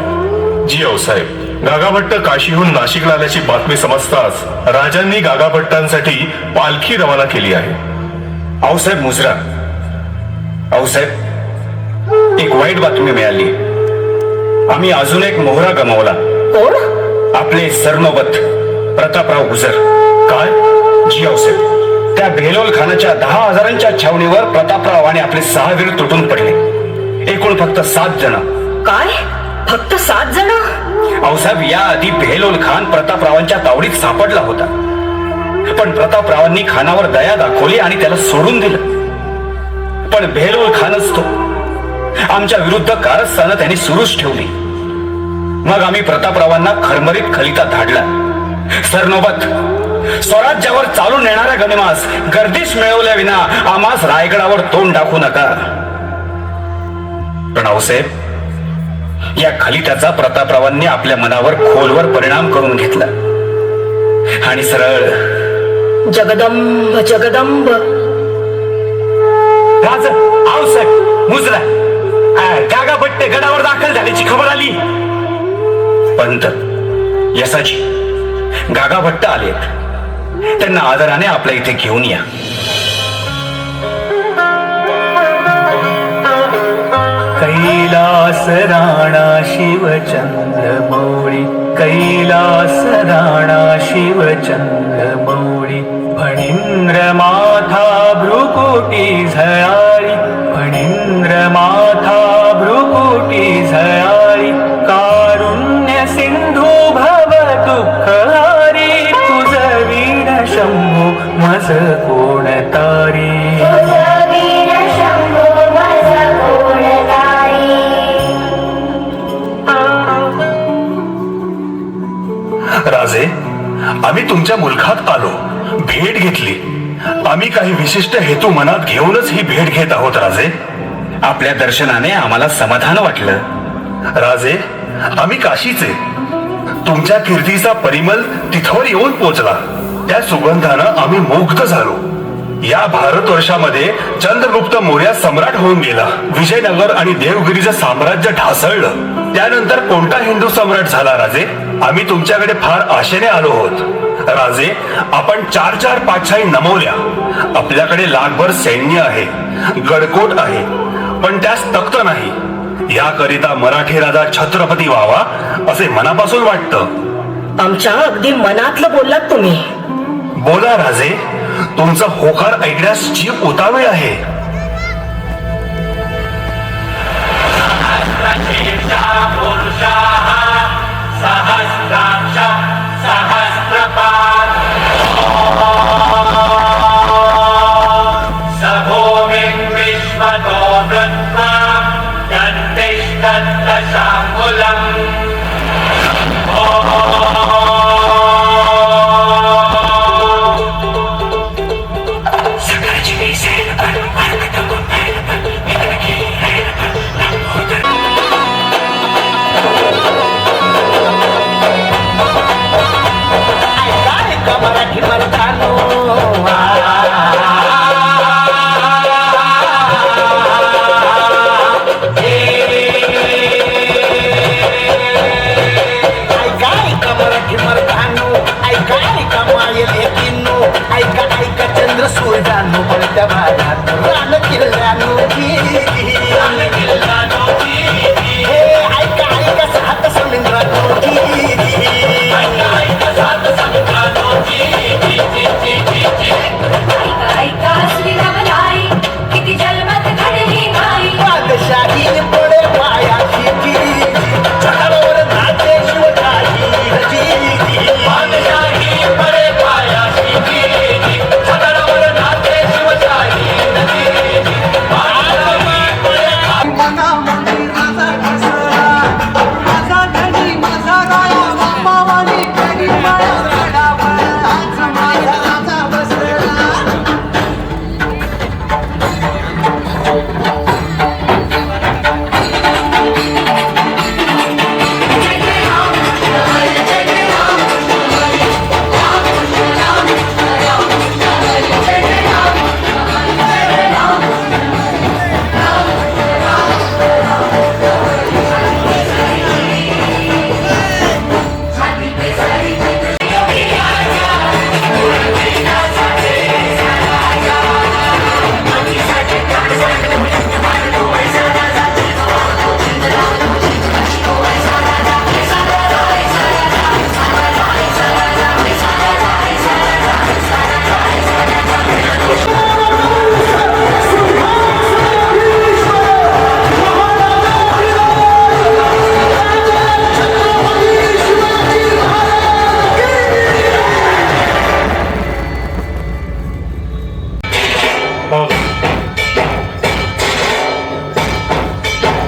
जी आऊसाहेब, गागाभट्ट काशीहून नाशिकला आल्याची बातमी समजताच राजांनी गागाभट्टांसाठी पालखी रवाना केली आहे. आऊसाहेब मुजरा, आऊसाहेब, एक वाईट बातमी मिळाली. आम्ही अजून एक मोहरा गमावला. कोण? आपले सरनोबत प्रतापराव गुजर. काय? जी आऊसाहेब, त्या बेलोल खानाच्या 10,000च्या छावणीवर प्रतापराव आणि आपले 6 वीर तुटून पडले. एकूण फक्त 7 जण. काय? फक्त 7 जण? आऊसाहेब, या आधी बेलोल खान प्रतापरावांच्या तावडीत सापडला होता, पण प्रतापरावांनी खानावर दया दाखवली आणि त्याला सोडून दिलं. पण बेलोल खानच तो आमच्या विरुद्ध कारस्थानं त्यांनी सुरूच ठेवली. मग आम्ही प्रतापरावांना खरमरीत खलिता धाडला. सरनोबत, स्वराज्यावर चालून येणाऱ्या गनिमास गर्दीश मिळवल्या विना आम्हास रायगडावर तोंड दाखवू नका. पण आऊसाहेब, या खलित्याचा प्रतापरावांनी आपल्या मनावर खोलवर परिणाम करून घेतला आणि सरळ जगदंब जगदंब. राज, आऊसाहेब, मुजरा, गागा भट्टे गडावर दाखल झाल्याची खबर आली. पंत यसाजी, गागा भट्ट आलेत. त्यांना आदराने आपल्या इथे घेऊन या. कैलास राणा शिवचंद्र मौळी, कैलास राणा शिवचंद्र मौळी, फणींद्र माथा भ्रुकुटी झळाळी, फणींद्र माथा भ्रुकुटी झळाळी, कारुण्य सिंधू भव दुःखहारी, तुझ वीण शंभू मज कोण तारी. राजे, आम्ही तुमच्या मुलखात आलो, भेट घेतली. आम्ही काही विशिष्ट हेतू मनात घेऊनच ही भेट घेत आहोत. राजे, आपल्या दर्शनाने आम्हाला समाधान वाटलं. राजे, आम्ही काशीचे. तुमच्या कीर्तीचा परिमल तिथवर येऊन पोचला. त्या सुगंधानं आम्ही मुग्ध झालो. या भारतवर्षामध्ये चंद्रगुप्त मौर्य सम्राट होऊन गेला. विजयनगर आणि देवगिरीचं साम्राज्य ढासळलं. त्यानंतर कोणता हिंदू सम्राट झाला? राजे, आम्ही तुमच्याकडे फार आशेने आलो आहोत. राजे, आपण 4 पातशाही नमवल्या. आपल्याकडे लाखभर सैन्य आहे, गडकोट आहे, पण त्यास तख्त नाही. याकरिता मराठी राजा छत्रपती व्हावा असे मनापासून वाटतं. आमच्या अगदी मनातलं बोललात तुम्ही. बोला राजे, तुमचा होकार ऐकण्यास जीव उतावीळ आहे.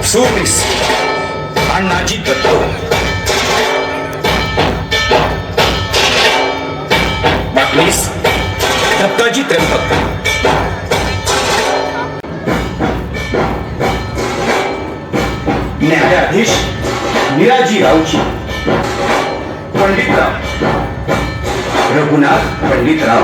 सुमिस अण्णाजी दत्त, बाटलीस दत्ताजी त्र्यंबक, न्यायाधीश निराजी रावची, पंडितराव रघुनाथ पंडितराव,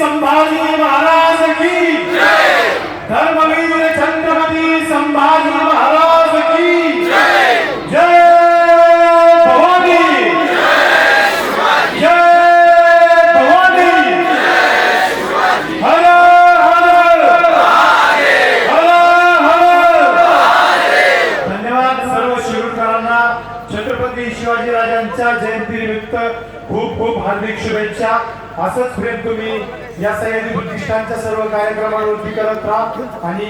संभाजी महाराज की धर्मवीर छत्रपती संभाजी महाराज की जय भवानी जय भवानी हर हर हर हर. धन्यवाद सर्व शिरूरकरांना छत्रपती शिवाजी राजांच्या जयंतीनिमित्त खूप खूप हार्दिक शुभेच्छा. असंच प्रेम तुम्ही या सह्याद्री प्रतिष्ठानच्या सर्व कार्यक्रमांवरती करत राहा आणि